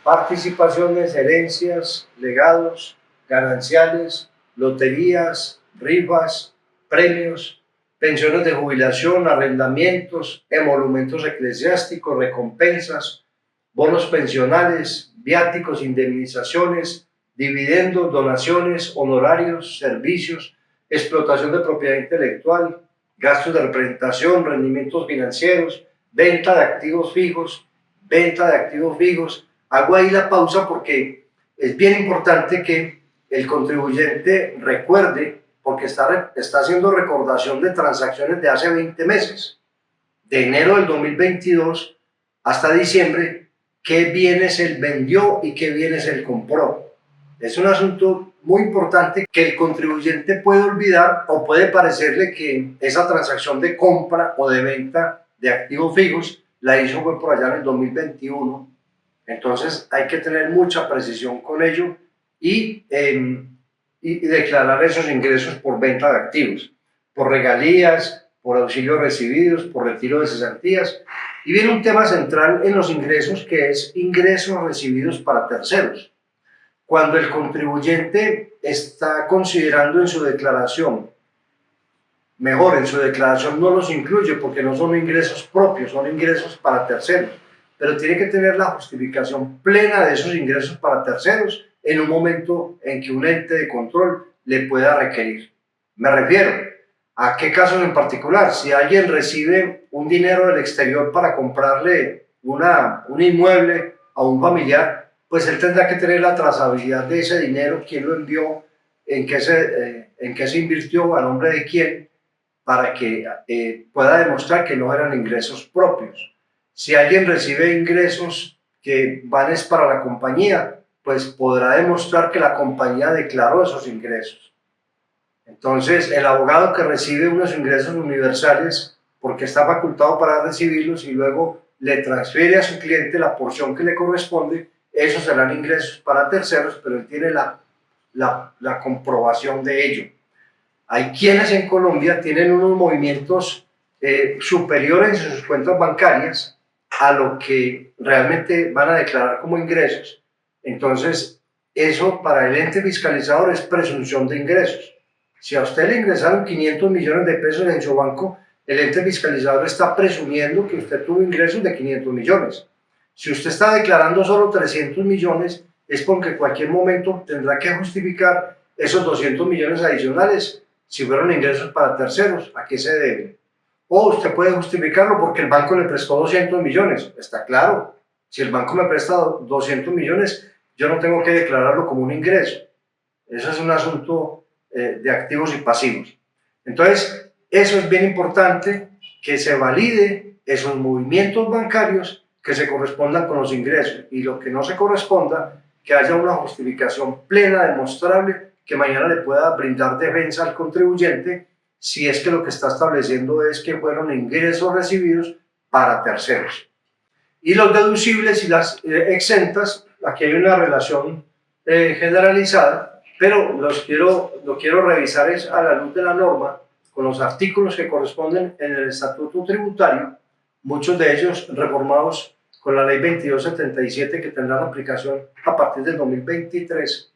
participaciones, herencias, legados, gananciales, loterías, rifas, premios, pensiones de jubilación, arrendamientos, emolumentos eclesiásticos, recompensas, bonos pensionales, viáticos, indemnizaciones, dividendos, donaciones, honorarios, servicios, explotación de propiedad intelectual, gastos de representación, rendimientos financieros, venta de activos fijos, Hago ahí la pausa porque es bien importante que el contribuyente recuerde, porque está haciendo recordación de transacciones de hace 20 meses, de enero del 2022 hasta diciembre, qué bienes él vendió y qué bienes él compró. Es un asunto muy importante que el contribuyente puede olvidar o puede parecerle que esa transacción de compra o de venta de activos fijos la hizo fue por allá en el 2021. Entonces hay que tener mucha precisión con ello y declarar esos ingresos por venta de activos, por regalías, por auxilios recibidos, por retiro de cesantías. Y viene un tema central en los ingresos que es ingresos recibidos para terceros. Cuando el contribuyente está considerando en su declaración mejor, en su declaración no los incluye porque no son ingresos propios, son ingresos para terceros, pero tiene que tener la justificación plena de esos ingresos para terceros en un momento en que un ente de control le pueda requerir. Me refiero a qué casos en particular. Si alguien recibe un dinero del exterior para comprarle un inmueble a un familiar, pues él tendrá que tener la trazabilidad de ese dinero, quién lo envió, en qué se invirtió, a nombre de quién, para que pueda demostrar que no eran ingresos propios. Si alguien recibe ingresos que van es para la compañía, pues podrá demostrar que la compañía declaró esos ingresos. Entonces, el abogado que recibe unos ingresos universales porque está facultado para recibirlos y luego le transfiere a su cliente la porción que le corresponde, esos serán ingresos para terceros, pero él tiene la comprobación de ello. Hay quienes en Colombia tienen unos movimientos superiores en sus cuentas bancarias a lo que realmente van a declarar como ingresos. Entonces, eso para el ente fiscalizador es presunción de ingresos. Si a usted le ingresaron 500 millones de pesos en su banco, el ente fiscalizador está presumiendo que usted tuvo ingresos de 500 millones. Si usted está declarando solo 300 millones, es porque en cualquier momento tendrá que justificar esos 200 millones adicionales si fueron ingresos para terceros, ¿a qué se debe? O usted puede justificarlo porque el banco le prestó 200 millones, está claro. Si el banco me presta 200 millones, yo no tengo que declararlo como un ingreso. Eso es un asunto de activos y pasivos. Entonces, eso es bien importante, que se valide esos movimientos bancarios que se correspondan con los ingresos, y lo que no se corresponda, que haya una justificación plena, demostrable, que mañana le pueda brindar defensa al contribuyente si es que lo que está estableciendo es que fueron ingresos recibidos para terceros. Y los deducibles y las exentas, aquí hay una relación generalizada, pero lo quiero revisar es a la luz de la norma, con los artículos que corresponden en el Estatuto Tributario, muchos de ellos reformados con la Ley 2277 que tendrán aplicación a partir del 2023,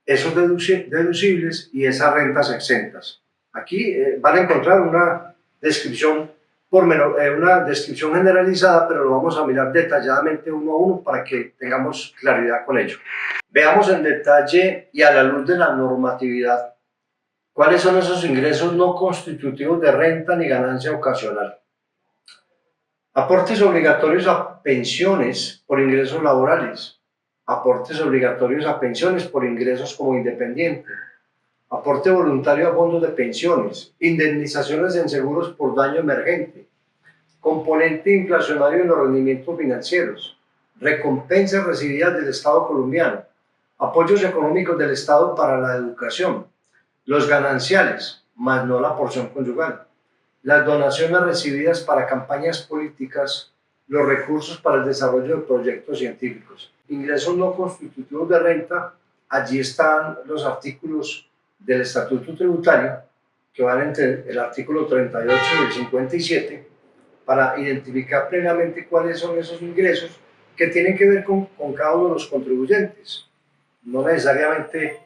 esos deducibles y esas rentas exentas. Aquí van a encontrar una descripción una descripción generalizada, pero lo vamos a mirar detalladamente uno a uno para que tengamos claridad con ello. Veamos en detalle y a la luz de la normatividad cuáles son esos ingresos no constitutivos de renta ni ganancia ocasional. Aportes obligatorios a pensiones por ingresos laborales, aportes obligatorios a pensiones por ingresos como independiente, aporte voluntario a fondos de pensiones, indemnizaciones en seguros por daño emergente, componente inflacionario en los rendimientos financieros, recompensas recibidas del Estado colombiano, apoyos económicos del Estado para la educación, los gananciales, más no la porción conyugal, las donaciones recibidas para campañas políticas, los recursos para el desarrollo de proyectos científicos. Ingresos no constitutivos de renta, allí están los artículos del Estatuto Tributario, que van entre el artículo 38 y el 57, para identificar plenamente cuáles son esos ingresos que tienen que ver con cada uno de los contribuyentes. No necesariamente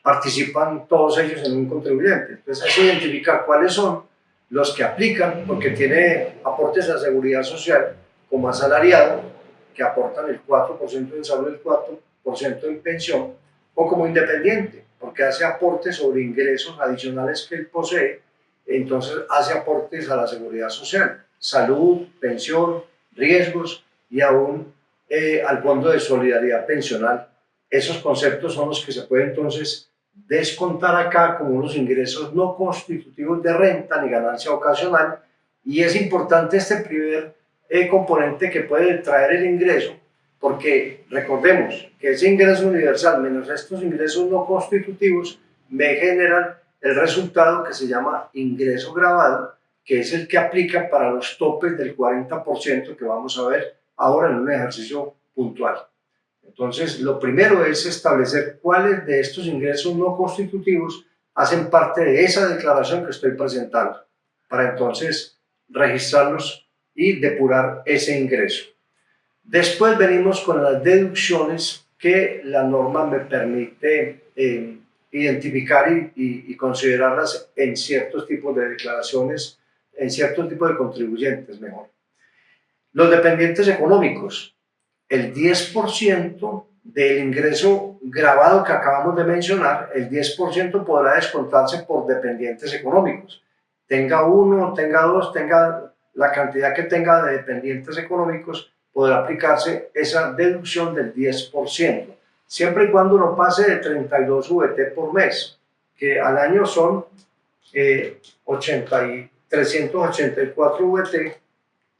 participan todos ellos en un contribuyente. Entonces hay que identificar cuáles son los que aplican, porque tiene aportes a seguridad social como asalariado, que aportan el 4% en salud, el 4% en pensión, o como independiente, porque hace aportes sobre ingresos adicionales que él posee, entonces hace aportes a la seguridad social, salud, pensión, riesgos y aún al Fondo de Solidaridad Pensional. Esos conceptos son los que se pueden entonces descontar acá como unos ingresos no constitutivos de renta ni ganancia ocasional, y es importante este primer componente que puede traer el ingreso, porque recordemos que ese ingreso universal menos estos ingresos no constitutivos me generan el resultado que se llama ingreso gravado, que es el que aplica para los topes del 40% que vamos a ver ahora en un ejercicio puntual. Entonces, lo primero es establecer cuáles de estos ingresos no constitutivos hacen parte de esa declaración que estoy presentando, para entonces registrarlos y depurar ese ingreso. Después venimos con las deducciones que la norma me permite identificar y considerarlas en ciertos tipos de declaraciones, en ciertos tipos de contribuyentes, mejor. Los dependientes económicos, el 10% del ingreso grabado que acabamos de mencionar, el 10% podrá descontarse por dependientes económicos. Tenga uno, tenga dos, tenga la cantidad que tenga de dependientes económicos, podrá aplicarse esa deducción del 10%, siempre y cuando no pase de 32 VT por mes, que al año son 384 VT,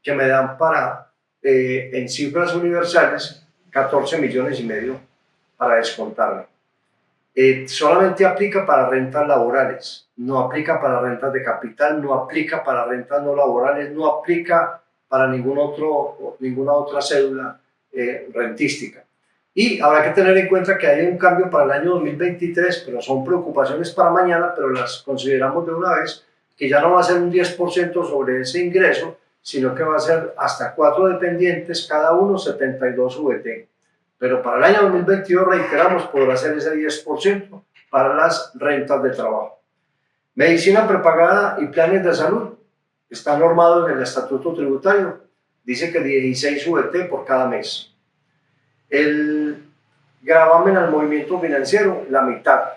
que me dan para, en cifras universales, 14 millones y medio para descontarme. Solamente aplica para rentas laborales, no aplica para rentas de capital, no aplica para rentas no laborales, no aplica para ninguna otra cédula rentística. Y habrá que tener en cuenta que hay un cambio para el año 2023, pero son preocupaciones para mañana, pero las consideramos de una vez, que ya no va a ser un 10% sobre ese ingreso, sino que va a ser hasta 4 dependientes, cada uno 72 VT. Pero para el año 2022, reiteramos, podrá ser ese 10% para las rentas de trabajo. Medicina prepagada y planes de salud están normados en el Estatuto Tributario. Dice que 16 VT por cada mes. El gravamen al movimiento financiero, la mitad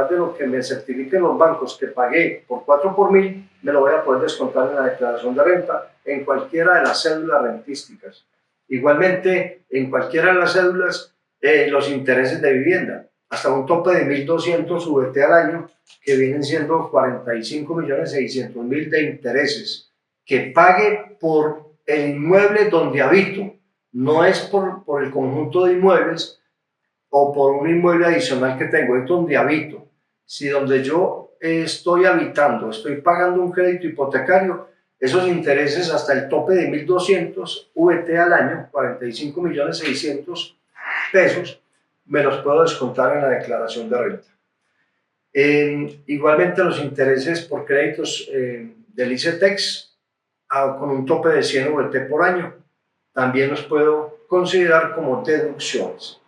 de lo que me certifiquen los bancos que pagué por 4 por 1000, me lo voy a poder descontar en la declaración de renta en cualquiera de las cédulas rentísticas. Igualmente, en cualquiera de las cédulas, los intereses de vivienda, hasta un tope de 1.200 VT al año, que vienen siendo 45.600.000 de intereses, que pague por el inmueble donde habito, no es por el conjunto de inmuebles o por un inmueble adicional que tengo, es donde habito. Si donde yo estoy habitando, estoy pagando un crédito hipotecario, esos intereses hasta el tope de 1.200 VT al año, 45.600.000 pesos, me los puedo descontar en la declaración de renta. Igualmente los intereses por créditos del ICETEX con un tope de 100 VT por año, también los puedo considerar como deducciones.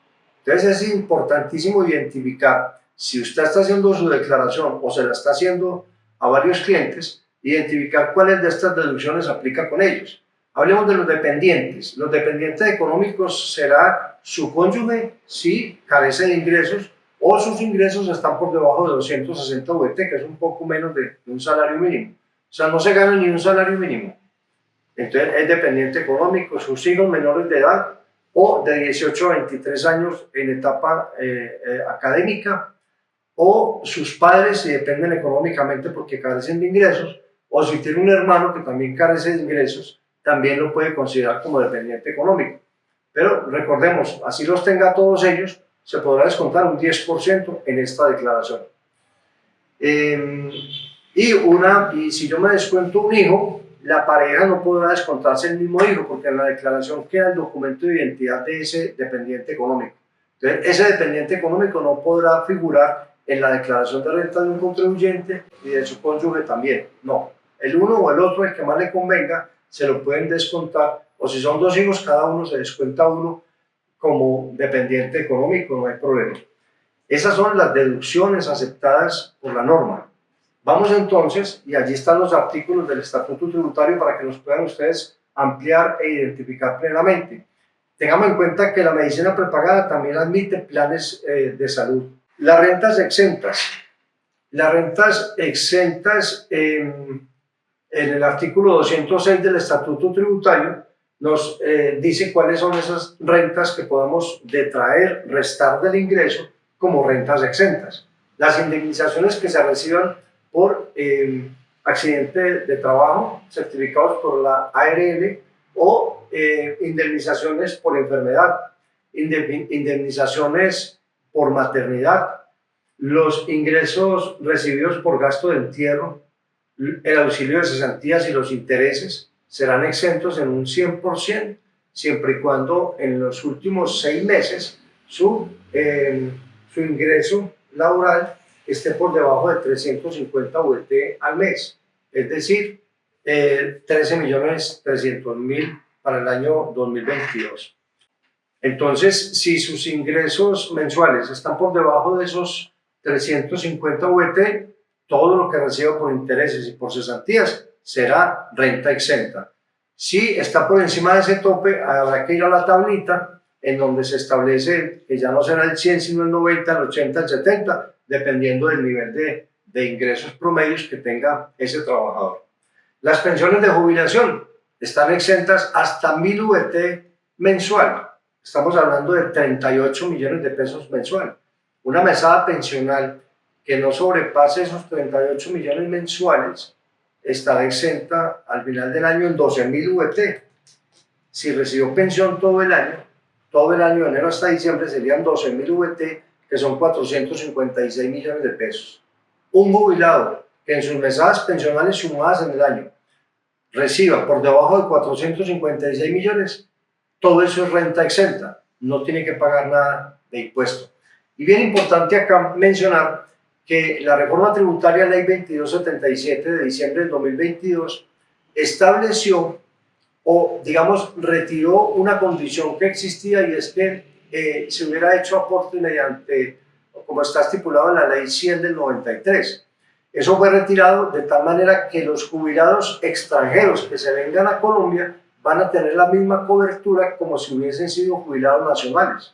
Entonces es importantísimo identificar, si usted está haciendo su declaración o se la está haciendo a varios clientes, identificar cuáles de estas deducciones aplica con ellos. Hablemos de los dependientes. Los dependientes económicos será su cónyuge si carece de ingresos o sus ingresos están por debajo de 260 VT, que es un poco menos de un salario mínimo. O sea, no se gana ni un salario mínimo. Entonces es dependiente económico, sus hijos menores de edad o de 18 a 23 años en etapa académica, o sus padres si dependen económicamente porque carecen de ingresos, o si tiene un hermano que también carece de ingresos, también lo puede considerar como dependiente económico. Pero recordemos, así los tenga todos ellos, se podrá descontar un 10% en esta declaración. Y si yo me descuento un hijo, la pareja no podrá descontarse el mismo hijo, porque en la declaración queda el documento de identidad de ese dependiente económico. Entonces, ese dependiente económico no podrá figurar en la declaración de renta de un contribuyente y de su cónyuge también. No, el uno o el otro, el que más le convenga, se lo pueden descontar, o si son 2 hijos, cada uno se descuenta uno como dependiente económico, no hay problema. Esas son las deducciones aceptadas por la norma. Vamos entonces, y allí están los artículos del Estatuto Tributario para que los puedan ustedes ampliar e identificar plenamente. Tengamos en cuenta que la medicina prepagada también admite planes de salud. Las rentas exentas. Las rentas exentas en el artículo 206 del Estatuto Tributario nos dice cuáles son esas rentas que podemos detraer, restar del ingreso como rentas exentas. Las indemnizaciones que se reciban por accidente de trabajo, certificados por la ARL, o indemnizaciones por enfermedad, indemnizaciones por maternidad, los ingresos recibidos por gasto de entierro, el auxilio de cesantías y los intereses serán exentos en un 100%, siempre y cuando en los últimos 6 meses su ingreso laboral esté por debajo de 350 VT al mes, es decir, 13.300.000 para el año 2022. Entonces, si sus ingresos mensuales están por debajo de esos 350 VT, todo lo que reciba por intereses y por cesantías será renta exenta. Si está por encima de ese tope, habrá que ir a la tablita en donde se establece que ya no será el 100 sino el 90, el 80, el 70, dependiendo del nivel de ingresos promedios que tenga ese trabajador. Las pensiones de jubilación están exentas hasta 1000 VT mensual. Estamos hablando de 38 millones de pesos mensual. Una mesada pensional que no sobrepase esos 38 millones mensuales estará exenta al final del año en 12.000 VT. Si recibió pensión todo el año de enero hasta diciembre serían 12.000 VT, que son 456 millones de pesos. Un jubilado que en sus mesadas pensionales sumadas en el año reciba por debajo de 456 millones, todo eso es renta exenta, no tiene que pagar nada de impuesto. Y bien importante acá mencionar que la reforma tributaria Ley 2277 de diciembre del 2022 estableció o, digamos, retiró una condición que existía, y es que se hubiera hecho aporte mediante, como está estipulado en la Ley 100 del 93. Eso fue retirado de tal manera que los jubilados extranjeros que se vengan a Colombia van a tener la misma cobertura como si hubiesen sido jubilados nacionales.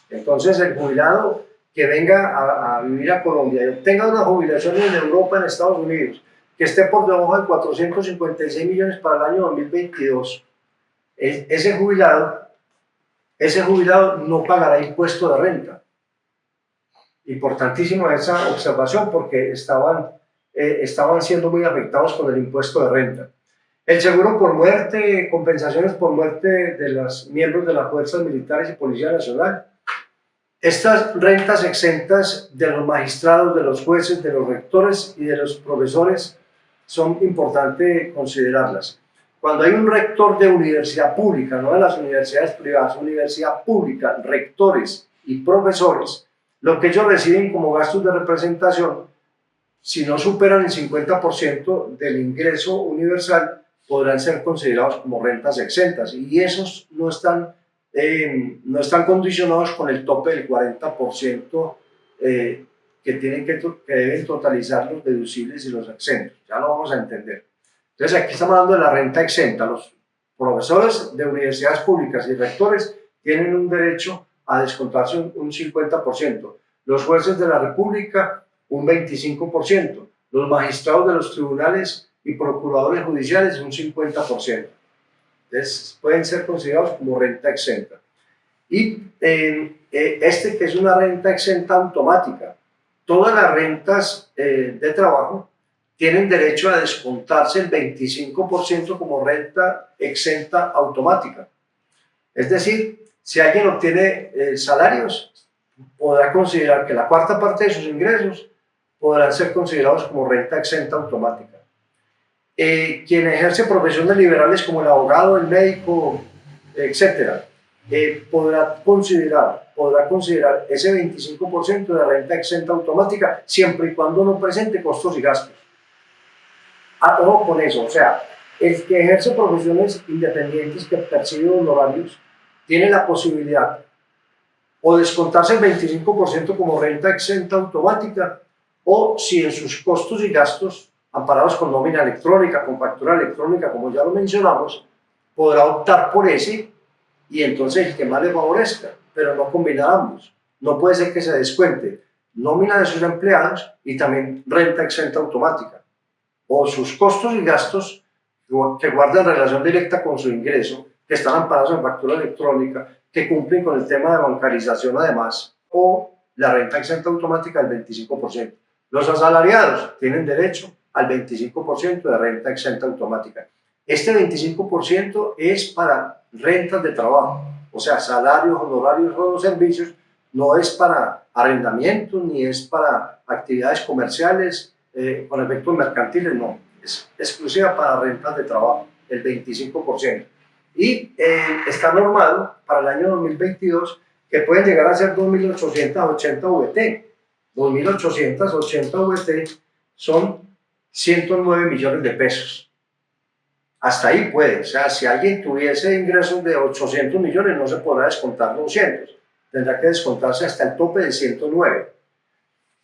Entonces, el jubilado que venga a vivir a Colombia y obtenga una jubilación en Europa, en Estados Unidos, que esté por debajo de 456 millones para el año 2022, ese jubilado no pagará impuesto de renta. Importantísimo esa observación porque estaban siendo muy afectados con el impuesto de renta. El seguro por muerte, compensaciones por muerte de los miembros de las fuerzas militares y Policía Nacional. Estas rentas exentas de los magistrados, de los jueces, de los rectores y de los profesores son importantes considerarlas. Cuando hay un rector de universidad pública, no de las universidades privadas, universidad pública, rectores y profesores, lo que ellos reciben como gastos de representación, si no superan el 50% del ingreso universal, podrán ser considerados como rentas exentas, y esos no están condicionados con el tope del 40% que deben totalizar los deducibles y los exentos. Ya lo vamos a entender. Entonces, aquí estamos hablando de la renta exenta. Los profesores de universidades públicas y rectores tienen un derecho a descontarse un 50%. Los jueces de la República, un 25%. Los magistrados de los tribunales y procuradores judiciales, un 50%. Entonces, pueden ser considerados como renta exenta. Y que es una renta exenta automática. Todas las rentas de trabajo tienen derecho a descontarse el 25% como renta exenta automática. Es decir, si alguien obtiene salarios, podrá considerar que la cuarta parte de sus ingresos podrán ser considerados como renta exenta automática. Quien ejerce profesiones liberales como el abogado, el médico, etc., podrá considerar ese 25% de renta exenta automática siempre y cuando no presente costos y gastos. Ojo con eso, o sea, el que ejerce profesiones independientes que percibe honorarios tiene la posibilidad o descontarse el 25% como renta exenta automática, o si en sus costos y gastos, amparados con nómina electrónica, con factura electrónica, como ya lo mencionamos, podrá optar por ese, y entonces el que más le favorezca, pero no combina ambos. No puede ser que se descuente nómina de sus empleados y también renta exenta automática, o sus costos y gastos que guardan relación directa con su ingreso, que están amparados en factura electrónica, que cumplen con el tema de bancarización además, o la renta exenta automática del 25%. Los asalariados tienen derecho al 25% de renta exenta automática. Este 25% es para rentas de trabajo, o sea, salarios, honorarios o servicios, no es para arrendamientos ni es para actividades comerciales con efectos mercantiles, no, es exclusiva para rentas de trabajo, el 25%. Y está normado para el año 2022 que pueden llegar a ser 2.880 VT. 2.880 VT son 109 millones de pesos. Hasta ahí puede, o sea, si alguien tuviese ingresos de 800 millones no se podrá descontar 200, tendrá que descontarse hasta el tope de 109.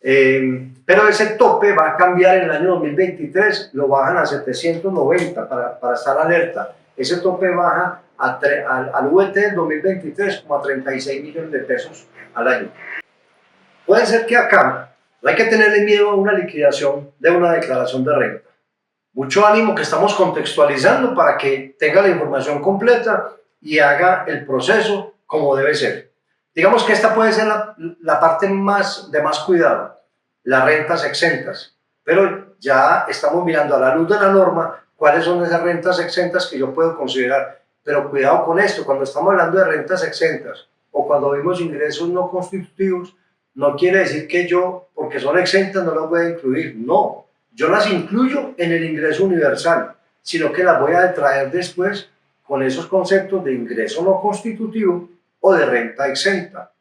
Pero ese tope va a cambiar en el año 2023, lo bajan a 790 para estar alerta. Ese tope baja al VT del 2023 como a 36 millones de pesos al año. Puede ser que acá no hay que tenerle miedo a una liquidación de una declaración de renta. Mucho ánimo, que estamos contextualizando para que tenga la información completa y haga el proceso como debe ser. Digamos que esta puede ser la parte de más cuidado, las rentas exentas, pero ya estamos mirando a la luz de la norma cuáles son esas rentas exentas que yo puedo considerar. Pero cuidado con esto, cuando estamos hablando de rentas exentas o cuando vimos ingresos no constitutivos, no quiere decir que yo, porque son exentas, no las voy a incluir. No, yo las incluyo en el ingreso universal, sino que las voy a traer después con esos conceptos de ingreso no constitutivo o de renta exenta.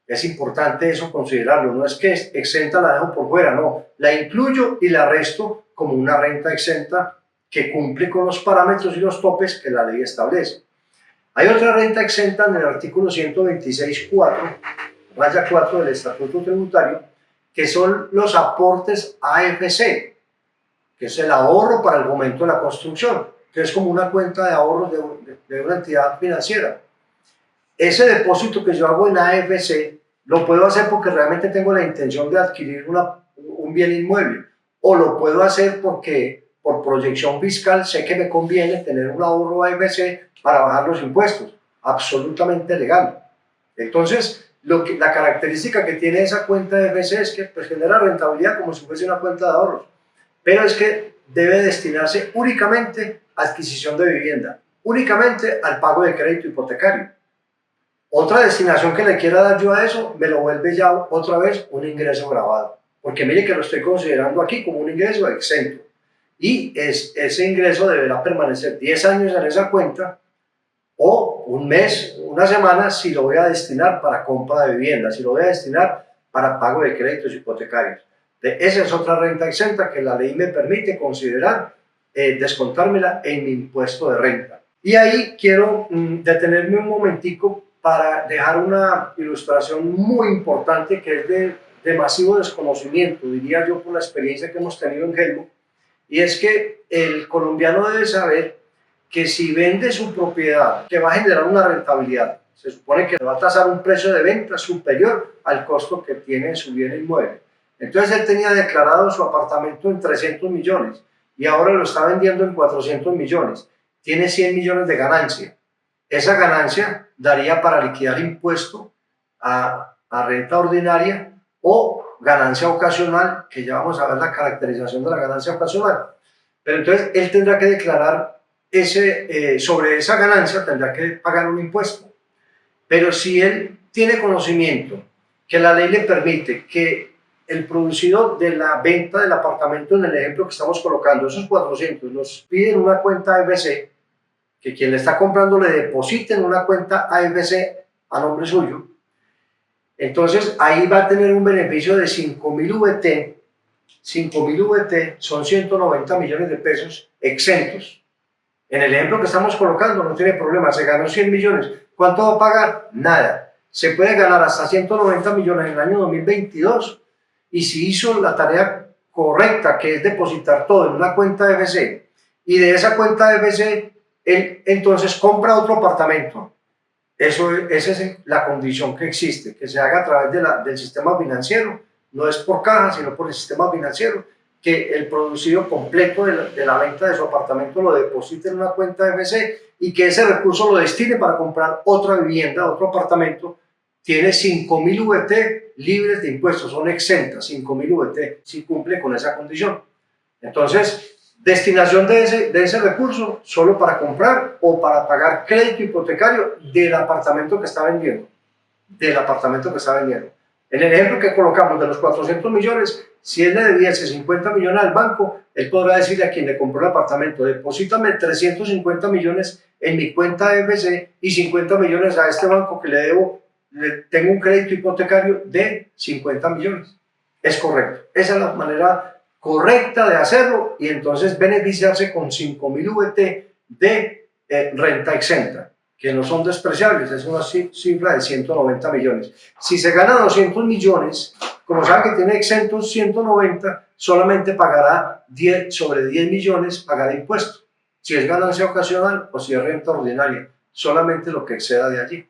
Es importante eso considerarlo, no es que exenta la dejo por fuera, no, la incluyo y la resto como una renta exenta que cumple con los parámetros y los topes que la ley establece. Hay otra renta exenta en el artículo 126.4, raya 4 del Estatuto Tributario, que son los aportes AFC, que es el ahorro para el fomento de la construcción, que es como una cuenta de ahorros de una entidad financiera. Ese depósito que yo hago en AFC lo puedo hacer porque realmente tengo la intención de adquirir un bien inmueble, o lo puedo hacer porque por proyección fiscal sé que me conviene tener un ahorro AFC para bajar los impuestos, absolutamente legal. Entonces, la característica que tiene esa cuenta AFC es que pues, genera rentabilidad como si fuese una cuenta de ahorros, pero es que debe destinarse únicamente a adquisición de vivienda, únicamente al pago de crédito hipotecario. Otra destinación que le quiera dar yo a eso me lo vuelve ya otra vez un ingreso grabado, porque mire que lo estoy considerando aquí como un ingreso exento, y ese ingreso deberá permanecer 10 años en esa cuenta o un mes, una semana si lo voy a destinar para compra de vivienda, si lo voy a destinar para pago de créditos hipotecarios. Esa es otra renta exenta que la ley me permite considerar descontármela en mi impuesto de renta. Y ahí quiero detenerme un momentico para dejar una ilustración muy importante que es de masivo desconocimiento, diría yo por la experiencia que hemos tenido en Helmo, y es que el colombiano debe saber que si vende su propiedad, que va a generar una rentabilidad, se supone que va a tasar un precio de venta superior al costo que tiene su bien inmueble. Entonces él tenía declarado su apartamento en 300 millones y ahora lo está vendiendo en 400 millones. Tiene 100 millones de ganancia. Esa ganancia daría para liquidar impuesto a renta ordinaria o ganancia ocasional, que ya vamos a ver la caracterización de la ganancia ocasional. Pero entonces él tendrá que declarar sobre esa ganancia, tendrá que pagar un impuesto. Pero si él tiene conocimiento que la ley le permite que el producido de la venta del apartamento, en el ejemplo que estamos colocando, esos 400, los piden una cuenta AFC, que quien le está comprando le deposite en una cuenta AFC a nombre suyo, entonces ahí va a tener un beneficio de 5.000 VT. 5.000 VT son 190 millones de pesos exentos. En el ejemplo que estamos colocando no tiene problema, se ganó 100 millones. ¿Cuánto va a pagar? Nada. Se puede ganar hasta 190 millones en el año 2022 y si hizo la tarea correcta, que es depositar todo en una cuenta de AFC, y de esa cuenta de AFC él entonces compra otro apartamento. Esa es la condición que existe, que se haga a través del sistema financiero, no es por caja, sino por el sistema financiero, que el producido completo de la venta de su apartamento lo deposite en una cuenta de AFC y que ese recurso lo destine para comprar otra vivienda, otro apartamento. Tiene 5.000 VT libres de impuestos, son exentas, 5.000 VT, si cumple con esa condición. Entonces, destinación de ese recurso solo para comprar o para pagar crédito hipotecario del apartamento que está vendiendo. Del apartamento que está vendiendo. En el ejemplo que colocamos de los 400 millones, si él le debiese 50 millones al banco, él podrá decirle a quien le compró el apartamento, deposítame 350 millones en mi cuenta de AFC y 50 millones a este banco que le debo, tengo un crédito hipotecario de 50 millones. Es correcto. Esa es la manera correcta de hacerlo y entonces beneficiarse con 5.000 VT de renta exenta, que no son despreciables, es una cifra de 190 millones. Si se gana 200 millones, como sabe que tiene exentos 190, solamente pagará 10 sobre 10 millones, pagará impuestos. Si es ganancia ocasional o si es renta ordinaria, solamente lo que exceda de allí.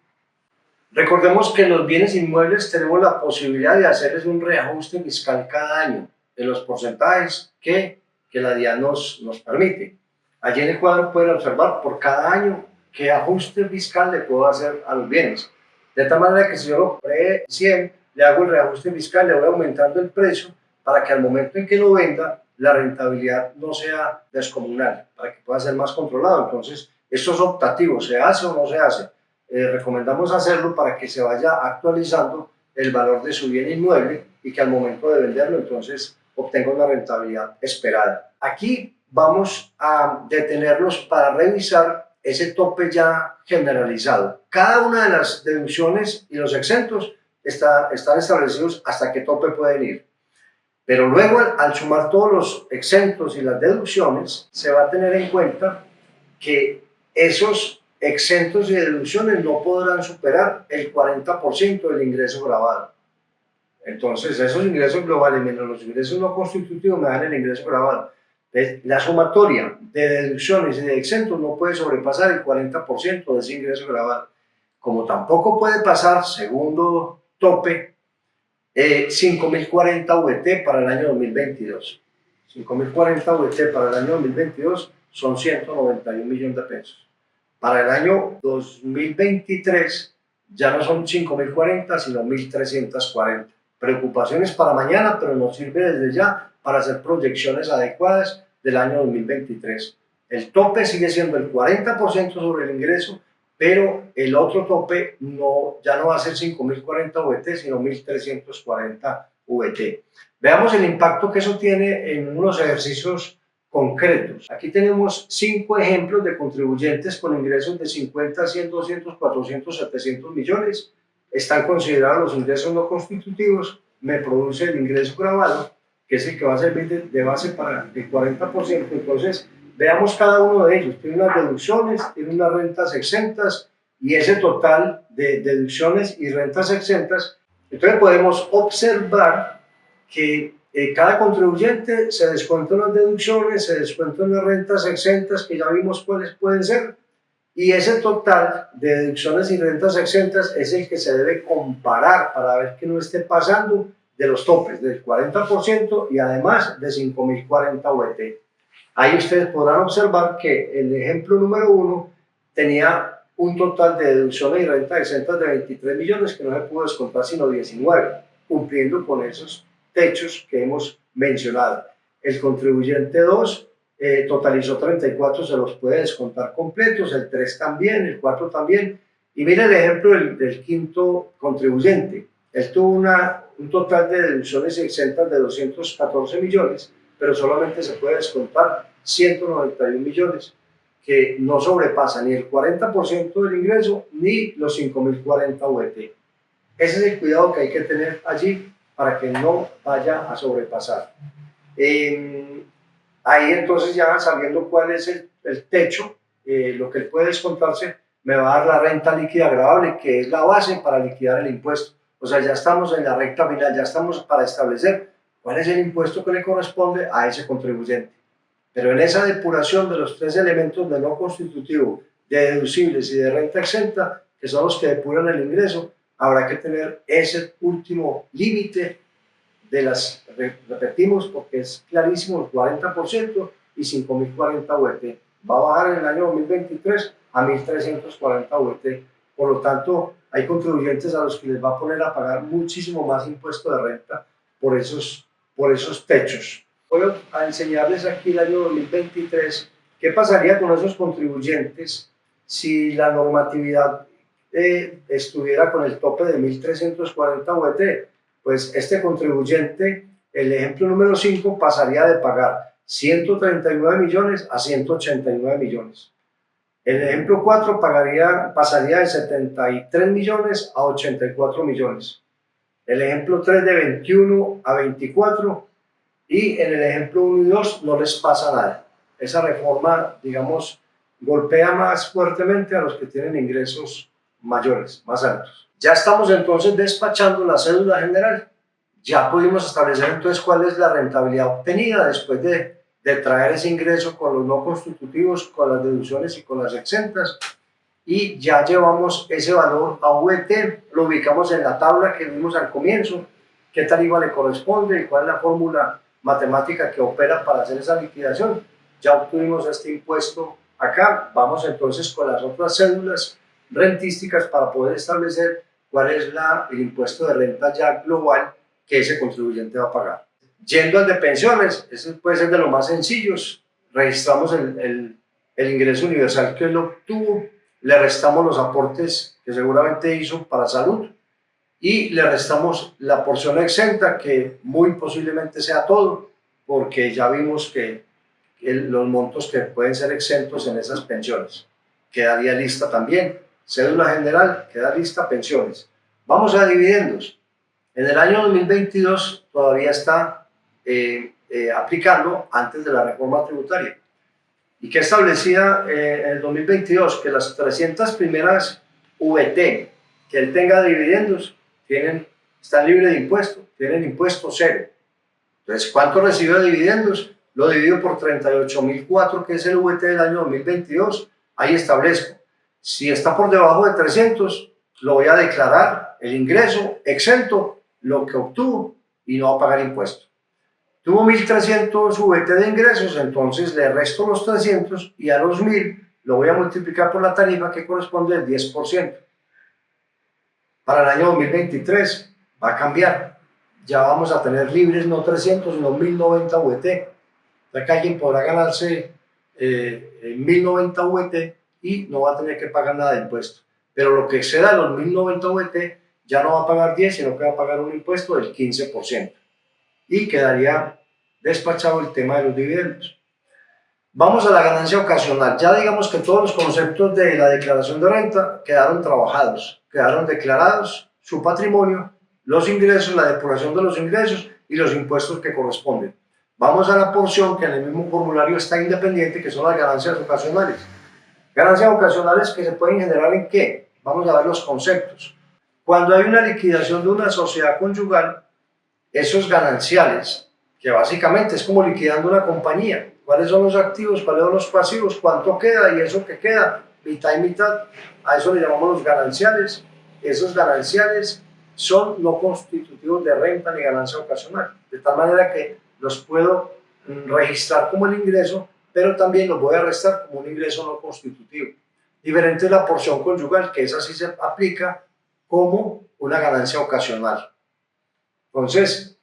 Recordemos que en los bienes inmuebles tenemos la posibilidad de hacerles un reajuste fiscal cada año en los porcentajes que la DIAN nos permite. Allí en el cuadro pueden observar por cada año qué ajuste fiscal le puedo hacer a los bienes. De tal manera que si yo lo compré 100, le hago el reajuste fiscal, le voy aumentando el precio para que al momento en que lo venda, la rentabilidad no sea descomunal, para que pueda ser más controlado. Entonces, esto es optativo, ¿se hace o no se hace? Recomendamos hacerlo para que se vaya actualizando el valor de su bien inmueble y que al momento de venderlo entonces obtenga una rentabilidad esperada. Aquí vamos a detenernos para revisar ese tope ya generalizado. Cada una de las deducciones y los exentos están establecidos hasta qué tope pueden ir. Pero luego, al sumar todos los exentos y las deducciones, se va a tener en cuenta que esos exentos y deducciones no podrán superar el 40% del ingreso grabado. Entonces, esos ingresos globales menos los ingresos no constitutivos me dan el ingreso grabado. La sumatoria de deducciones y de exentos no puede sobrepasar el 40% de ese ingreso grabado. Como tampoco puede pasar, segundo tope, 5.040 VT para el año 2022. 5.040 VT para el año 2022 son 191 millones de pesos. Para el año 2023 ya no son 5.040, sino 1.340. Preocupaciones para mañana, pero nos sirve desde ya para hacer proyecciones adecuadas del año 2023. El tope sigue siendo el 40% sobre el ingreso, pero el otro tope ya no va a ser 5.040 VT, sino 1.340 VT. Veamos el impacto que eso tiene en unos ejercicios concretos. Aquí tenemos 5 ejemplos de contribuyentes con ingresos de 50, 100, 200, 400, 700 millones. Están considerados los ingresos no constitutivos. Me produce el ingreso grabado, que es el que va a servir de base para el 40%. Entonces, veamos cada uno de ellos. Tiene unas deducciones, tiene unas rentas exentas y ese total de deducciones y rentas exentas. Entonces podemos observar que cada contribuyente se descuentan las deducciones, se descuentan las rentas exentas, que ya vimos cuáles pueden ser, y ese total de deducciones y rentas exentas es el que se debe comparar para ver que no esté pasando de los topes del 40% y además de 5.040 VT. Ahí ustedes podrán observar que el ejemplo número 1 tenía un total de deducciones y rentas exentas de 23 millones que no se pudo descontar sino 19, cumpliendo con esos techos que hemos mencionado. El contribuyente 2 totalizó 34, se los puede descontar completos, el 3 también, el 4 también. Y mire el ejemplo del quinto contribuyente. Él tuvo un total de deducciones exentas de 214 millones, pero solamente se puede descontar 191 millones, que no sobrepasa ni el 40% del ingreso ni los 5.040 VT. Ese es el cuidado que hay que tener allí para que no vaya a sobrepasar. Ahí entonces ya sabiendo cuál es el techo, lo que puede descontarse, me va a dar la renta líquida gravable, que es la base para liquidar el impuesto. O sea, ya estamos en la recta final, ya estamos para establecer cuál es el impuesto que le corresponde a ese contribuyente. Pero en esa depuración de los 3 elementos de no constitutivo, de deducibles y de renta exenta, que son los que depuran el ingreso, habrá que tener ese último límite de las, repetimos porque es clarísimo, el 40% y 5.040 VT. Va a bajar en el año 2023 a 1.340 VT. Por lo tanto, hay contribuyentes a los que les va a poner a pagar muchísimo más impuesto de renta por esos techos. Voy a enseñarles aquí el año 2023 qué pasaría con esos contribuyentes si la normatividad estuviera con el tope de 1.340 VT. Pues este contribuyente, el ejemplo número 5, pasaría de pagar 139 millones a 189 millones. El ejemplo 4 pasaría de 73 millones a 84 millones. El ejemplo 3 de 21 a 24 y en el ejemplo 1 y 2 no les pasa nada. Esa reforma, digamos, golpea más fuertemente a los que tienen ingresos mayores, más altos. Ya estamos entonces despachando la cédula general. Ya pudimos establecer entonces cuál es la rentabilidad obtenida después de traer ese ingreso con los no constitutivos, con las deducciones y con las exentas. Y ya llevamos ese valor a VT, lo ubicamos en la tabla que vimos al comienzo, qué tarifa le corresponde y cuál es la fórmula matemática que opera para hacer esa liquidación. Ya obtuvimos este impuesto acá, vamos entonces con las otras cédulas rentísticas para poder establecer cuál es el impuesto de renta ya global que ese contribuyente va a pagar. Yendo al de pensiones, ese puede ser de los más sencillos, registramos el ingreso universal que él obtuvo, le restamos los aportes que seguramente hizo para salud y le restamos la porción exenta, que muy posiblemente sea todo, porque ya vimos que los montos que pueden ser exentos en esas pensiones. Quedaría lista también. Cédula general, queda lista pensiones. Vamos a dividendos. En el año 2022 todavía está aplicando antes de la reforma tributaria. ¿Y qué establecía en el 2022? Que las 300 primeras VT que él tenga dividendos están libres de impuesto, tienen impuesto cero. Entonces, ¿cuánto recibió de dividendos? Lo divido por 38.004, que es el VT del año 2022. Ahí establezco. Si está por debajo de 300, lo voy a declarar el ingreso exento, lo que obtuvo, y no va a pagar impuesto. Tuvo 1.300 VT de ingresos, entonces le resto los 300 y a los 1.000 lo voy a multiplicar por la tarifa que corresponde al 10%. Para el año 2023 va a cambiar. Ya vamos a tener libres no 300, sino 1.090 VT. Ya que alguien podrá ganarse 1.090 VT y no va a tener que pagar nada de impuesto. Pero lo que exceda los 1.090 VT ya no va a pagar 10, sino que va a pagar un impuesto del 15%. Y quedaría despachado el tema de los dividendos. Vamos a la ganancia ocasional. Ya digamos que todos los conceptos de la declaración de renta quedaron trabajados, quedaron declarados su patrimonio, los ingresos, la depuración de los ingresos y los impuestos que corresponden. Vamos a la porción que en el mismo formulario está independiente, que son las ganancias ocasionales. Ganancias ocasionales que se pueden generar ¿en qué? Vamos a ver los conceptos. Cuando hay una liquidación de una sociedad conyugal, esos gananciales, que básicamente es como liquidando una compañía, cuáles son los activos, cuáles son los pasivos, cuánto queda y eso que queda, mitad y mitad, a eso le llamamos los gananciales. Esos gananciales son no constitutivos de renta ni ganancia ocasional, de tal manera que los puedo registrar como el ingreso, pero también los voy a restar como un ingreso no constitutivo. Diferente es la porción conyugal, que esa sí se aplica como una ganancia ocasional. Entonces,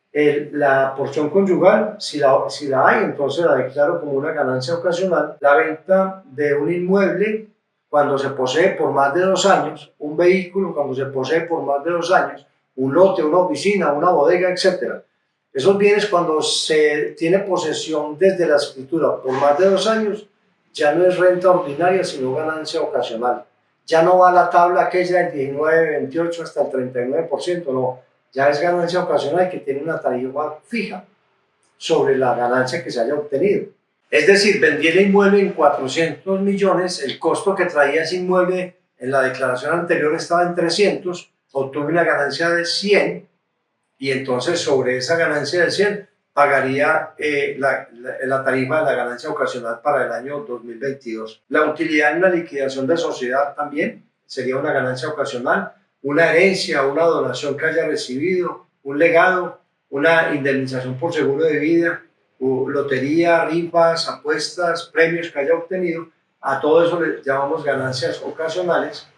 la porción conyugal, si la hay, entonces la declaro como una ganancia ocasional. La venta de un inmueble cuando se posee por más de 2 años, un vehículo cuando se posee por más de 2 años, un lote, una oficina, una bodega, etc. Esos bienes cuando se tiene posesión desde la escritura por más de 2 años, ya no es renta ordinaria, sino ganancia ocasional. Ya no va a la tabla aquella del 19, 28 hasta el 39%, no. Ya es ganancia ocasional que tiene una tarifa fija sobre la ganancia que se haya obtenido. Es decir, vendí el inmueble en 400 millones, el costo que traía ese inmueble en la declaración anterior estaba en 300, obtuve una ganancia de 100 y entonces sobre esa ganancia de 100 pagaría la tarifa de la ganancia ocasional para el año 2022. La utilidad en la liquidación de sociedad también sería una ganancia ocasional, una herencia, una donación que haya recibido, un legado, una indemnización por seguro de vida, lotería, rifas, apuestas, premios que haya obtenido, a todo eso le llamamos ganancias ocasionales.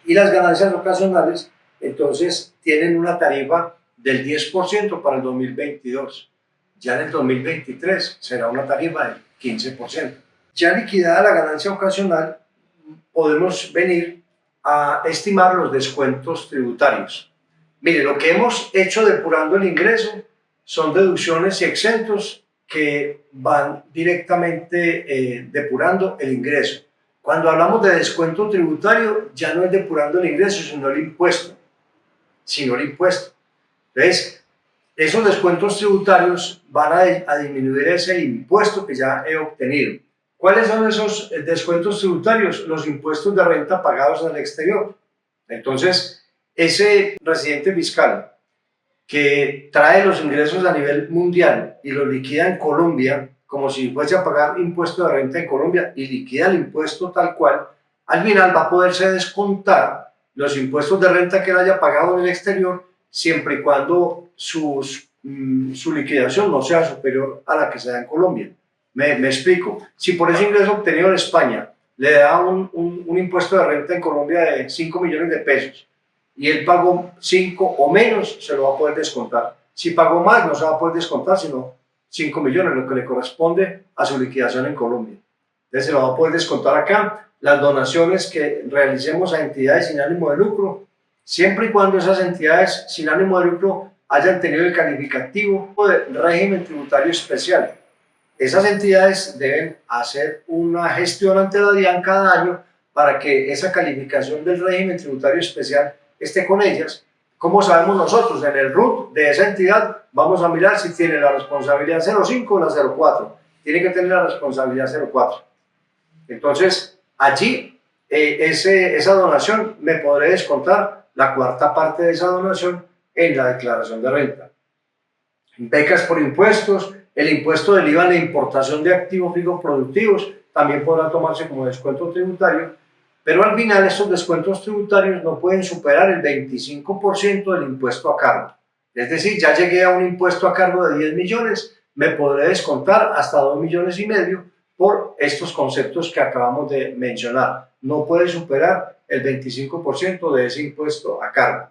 Y las ganancias ocasionales entonces tienen una tarifa del 10% para el 2022. Ya en el 2023 será una tarifa del 15%. Ya liquidada la ganancia ocasional, podemos venir a estimar los descuentos tributarios. Mire, lo que hemos hecho depurando el ingreso son deducciones y exentos que van directamente depurando el ingreso. Cuando hablamos de descuento tributario, ya no es depurando el ingreso, sino el impuesto. Entonces, esos descuentos tributarios van a disminuir ese impuesto que ya he obtenido. ¿Cuáles son esos descuentos tributarios? Los impuestos de renta pagados en el exterior. Entonces, ese residente fiscal que trae los ingresos a nivel mundial y los liquida en Colombia, como si fuese a pagar impuesto de renta en Colombia y liquida el impuesto tal cual, al final va a poderse descontar los impuestos de renta que él haya pagado en el exterior, siempre y cuando su liquidación no sea superior a la que se da en Colombia. Me explico. Si por ese ingreso obtenido en España le da un impuesto de renta en Colombia de 5 millones de pesos y él pagó 5 o menos, se lo va a poder descontar. Si pagó más, no se va a poder descontar, sino 5 millones, lo que le corresponde a su liquidación en Colombia. Entonces se lo va a poder descontar acá. Las donaciones que realicemos a entidades sin ánimo de lucro, siempre y cuando esas entidades sin ánimo de lucro hayan tenido el calificativo de régimen tributario especial. Esas entidades deben hacer una gestión ante la DIAN cada año para que esa calificación del régimen tributario especial esté con ellas. ¿Cómo sabemos nosotros? En el RUT de esa entidad vamos a mirar si tiene la responsabilidad 05 o la 04. Tiene que tener la responsabilidad 04. Entonces, allí esa donación me podré descontar la cuarta parte de esa donación en la declaración de renta. Becas por impuestos, el impuesto del IVA en la importación de activos fijos productivos también podrá tomarse como descuento tributario, pero al final estos descuentos tributarios no pueden superar el 25% del impuesto a cargo. Es decir, ya llegué a un impuesto a cargo de 10 millones, me podré descontar hasta 2,5 millones por estos conceptos que acabamos de mencionar. No puede superar el 25% de ese impuesto a cargo.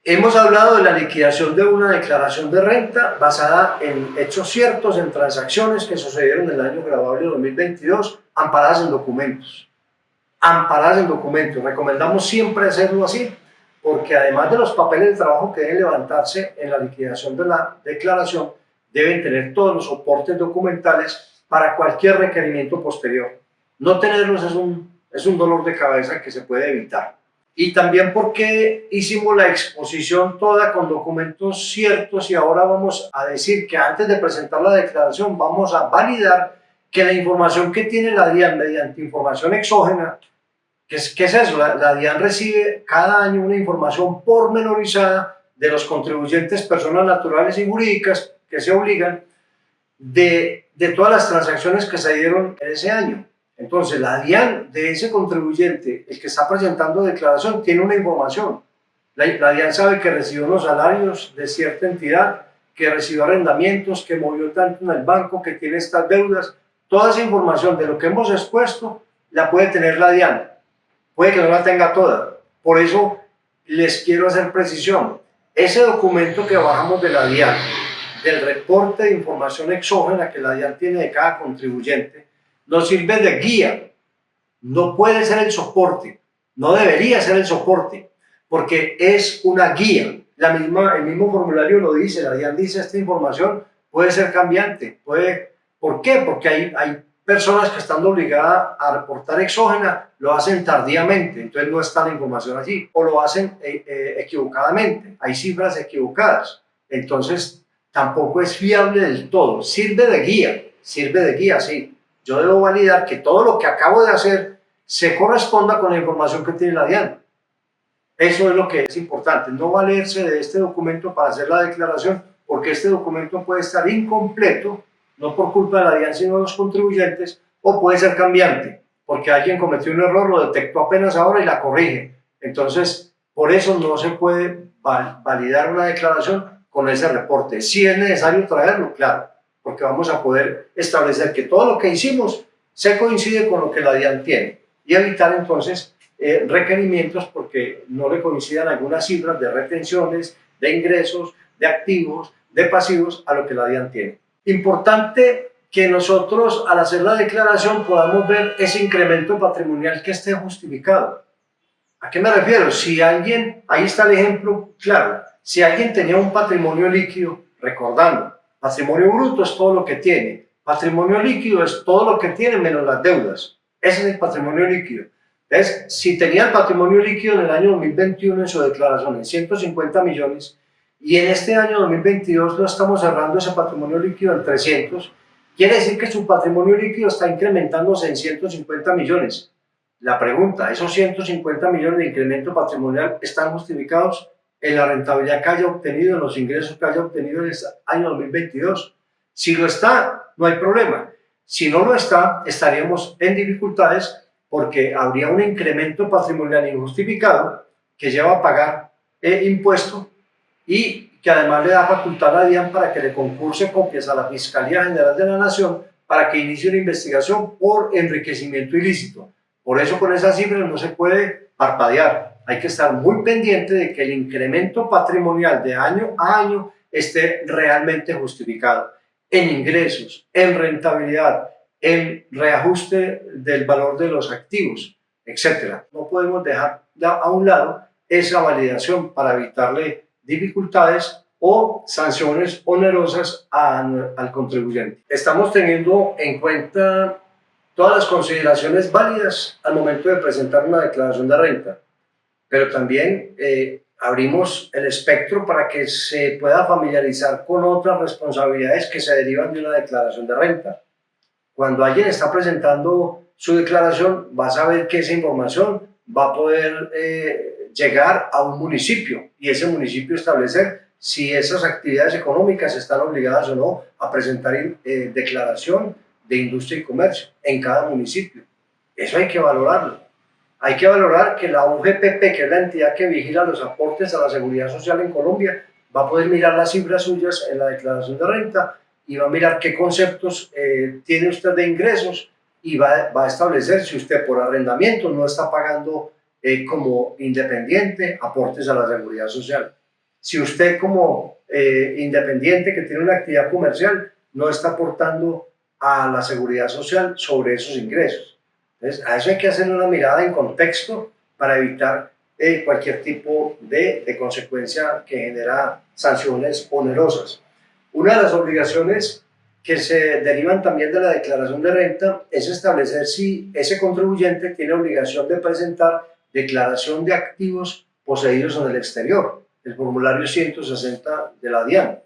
Hemos hablado de la liquidación de una declaración de renta basada en hechos ciertos, en transacciones que sucedieron en el año grabable 2022, amparadas en documentos. Amparadas en documentos. Recomendamos siempre hacerlo así, porque además de los papeles de trabajo que deben levantarse en la liquidación de la declaración, deben tener todos los soportes documentales para cualquier requerimiento posterior. No tenerlos es un dolor de cabeza que se puede evitar. Y también porque hicimos la exposición toda con documentos ciertos y ahora vamos a decir que antes de presentar la declaración vamos a validar que la información que tiene la DIAN mediante información exógena, ¿qué es eso? La DIAN recibe cada año una información pormenorizada de los contribuyentes, personas naturales y jurídicas que se obligan de todas las transacciones que se dieron en ese año. Entonces, la DIAN de ese contribuyente, el que está presentando declaración, tiene una información. La DIAN sabe que recibió los salarios de cierta entidad, que recibió arrendamientos, que movió tanto en el banco, que tiene estas deudas. Toda esa información de lo que hemos expuesto la puede tener la DIAN. Puede que no la tenga toda. Por eso les quiero hacer precisión. Ese documento que bajamos de la DIAN, del reporte de información exógena que la DIAN tiene de cada contribuyente, nos sirve de guía, no puede ser el soporte, no debería ser el soporte, porque es una guía. El mismo formulario lo dice, la DIAN dice, esta información puede ser cambiante. ¿Por qué? Porque hay personas que están obligadas a reportar exógena, lo hacen tardíamente, entonces no está la información allí, o lo hacen equivocadamente, hay cifras equivocadas, entonces tampoco es fiable del todo. Sirve de guía, sí. Yo debo validar que todo lo que acabo de hacer se corresponda con la información que tiene la DIAN. Eso es lo que es importante, no valerse de este documento para hacer la declaración, porque este documento puede estar incompleto, no por culpa de la DIAN, sino de los contribuyentes, o puede ser cambiante, porque alguien cometió un error, lo detectó apenas ahora y la corrige. Entonces, por eso no se puede validar una declaración con ese reporte. Si es necesario traerlo, claro, porque vamos a poder establecer que todo lo que hicimos se coincide con lo que la DIAN tiene y evitar entonces requerimientos porque no le coincidan algunas cifras de retenciones, de ingresos, de activos, de pasivos a lo que la DIAN tiene. Importante que nosotros al hacer la declaración podamos ver ese incremento patrimonial que esté justificado. ¿A qué me refiero? Si alguien, ahí está el ejemplo claro, si alguien tenía un patrimonio líquido, recordando, patrimonio bruto es todo lo que tiene, patrimonio líquido es todo lo que tiene menos las deudas. Ese es el patrimonio líquido. Entonces, si tenía el patrimonio líquido en el año 2021 en su declaración en 150 millones y en este año 2022 lo estamos cerrando ese patrimonio líquido en 300, Quiere decir que su patrimonio líquido está incrementándose en 150 millones. La pregunta, ¿esos 150 millones de incremento patrimonial están justificados en la rentabilidad que haya obtenido, en los ingresos que haya obtenido en este año 2022? Si lo está, no hay problema. Si no lo está, estaríamos en dificultades porque habría un incremento patrimonial injustificado que lleva a pagar impuestos y que además le da facultad a DIAN para que le concurse copias a la Fiscalía General de la Nación para que inicie una investigación por enriquecimiento ilícito. Por eso con esas cifras no se puede parpadear. Hay que estar muy pendiente de que el incremento patrimonial de año a año esté realmente justificado en ingresos, en rentabilidad, en reajuste del valor de los activos, etc. No podemos dejar a un lado esa validación para evitarle dificultades o sanciones onerosas al contribuyente. Estamos teniendo en cuenta todas las consideraciones válidas al momento de presentar una declaración de renta, pero también abrimos el espectro para que se pueda familiarizar con otras responsabilidades que se derivan de una declaración de renta. Cuando alguien está presentando su declaración, va a saber que esa información va a poder llegar a un municipio y ese municipio establecer si esas actividades económicas están obligadas o no a presentar declaración de industria y comercio en cada municipio. Eso hay que valorarlo. Hay que valorar que la UGPP, que es la entidad que vigila los aportes a la seguridad social en Colombia, va a poder mirar las cifras suyas en la declaración de renta y va a mirar qué conceptos tiene usted de ingresos y va a establecer si usted por arrendamiento no está pagando como independiente aportes a la seguridad social. Si usted como independiente que tiene una actividad comercial no está aportando a la seguridad social sobre esos ingresos. Entonces, a eso hay que hacer una mirada en contexto para evitar cualquier tipo de consecuencia que genera sanciones onerosas. Una de las obligaciones que se derivan también de la declaración de renta es establecer si ese contribuyente tiene obligación de presentar declaración de activos poseídos en el exterior, el formulario 160 de la DIAN,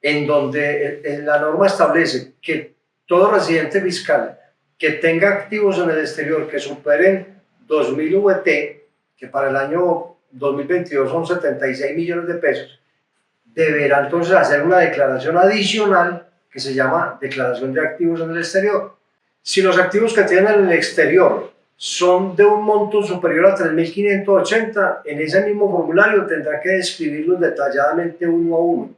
en donde la norma establece que todo residente fiscal que tenga activos en el exterior que superen 2.000 VT, que para el año 2022 son 76 millones de pesos, deberá entonces hacer una declaración adicional que se llama declaración de activos en el exterior. Si los activos que tienen en el exterior son de un monto superior a 3.580, en ese mismo formulario tendrá que describirlos detalladamente uno a uno.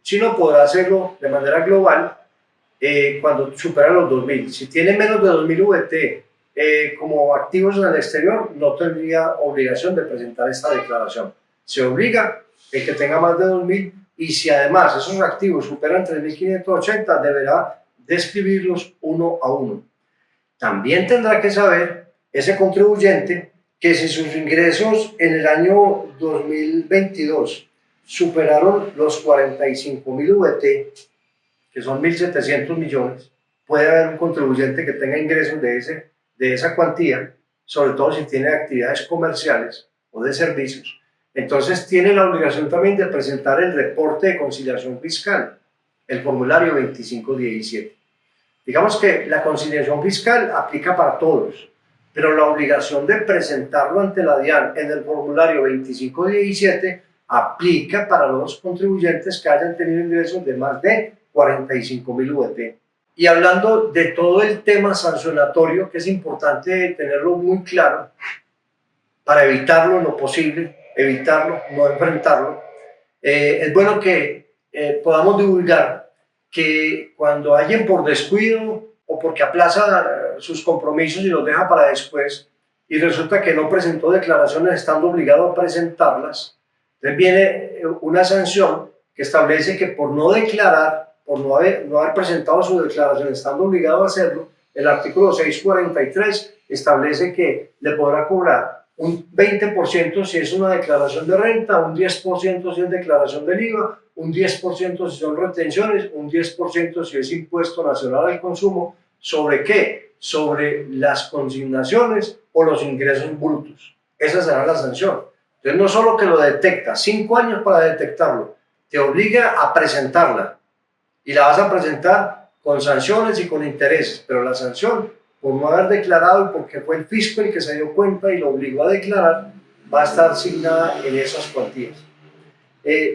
Si no, podrá hacerlo de manera global cuando supera los 2.000. Si tiene menos de 2.000 VT como activos en el exterior, no tendría obligación de presentar esta declaración. Se obliga el que tenga más de 2.000 y si además esos activos superan 3.580, deberá describirlos uno a uno. También tendrá que saber ese contribuyente que si sus ingresos en el año 2022 superaron los 45.000 VT, que son 1.700 millones, puede haber un contribuyente que tenga ingresos de esa cuantía, sobre todo si tiene actividades comerciales o de servicios. Entonces tiene la obligación también de presentar el reporte de conciliación fiscal, el formulario 2517. Digamos que la conciliación fiscal aplica para todos, pero la obligación de presentarlo ante la DIAN en el formulario 2517 aplica para los contribuyentes que hayan tenido ingresos de más de 45.000 VT. Y hablando de todo el tema sancionatorio, que es importante tenerlo muy claro para evitarlo en lo posible, evitarlo, no enfrentarlo, es bueno que podamos divulgar que cuando alguien por descuido o porque aplaza sus compromisos y los deja para después y resulta que no presentó declaraciones estando obligado a presentarlas, entonces viene una sanción que establece que por no declarar, por no haber presentado su declaración estando obligado a hacerlo, el artículo 643 establece que le podrá cobrar un 20% si es una declaración de renta, un 10% si es declaración del IVA, un 10% si son retenciones, un 10% si es impuesto nacional al consumo. ¿Sobre qué? Sobre las consignaciones o los ingresos brutos. Esa será la sanción. Entonces no solo que lo detecta, 5 años para detectarlo, te obliga a presentarla y la vas a presentar con sanciones y con intereses, pero la sanción, por no haber declarado y porque fue el fisco el que se dio cuenta y lo obligó a declarar, va a estar asignada en esas cuantías.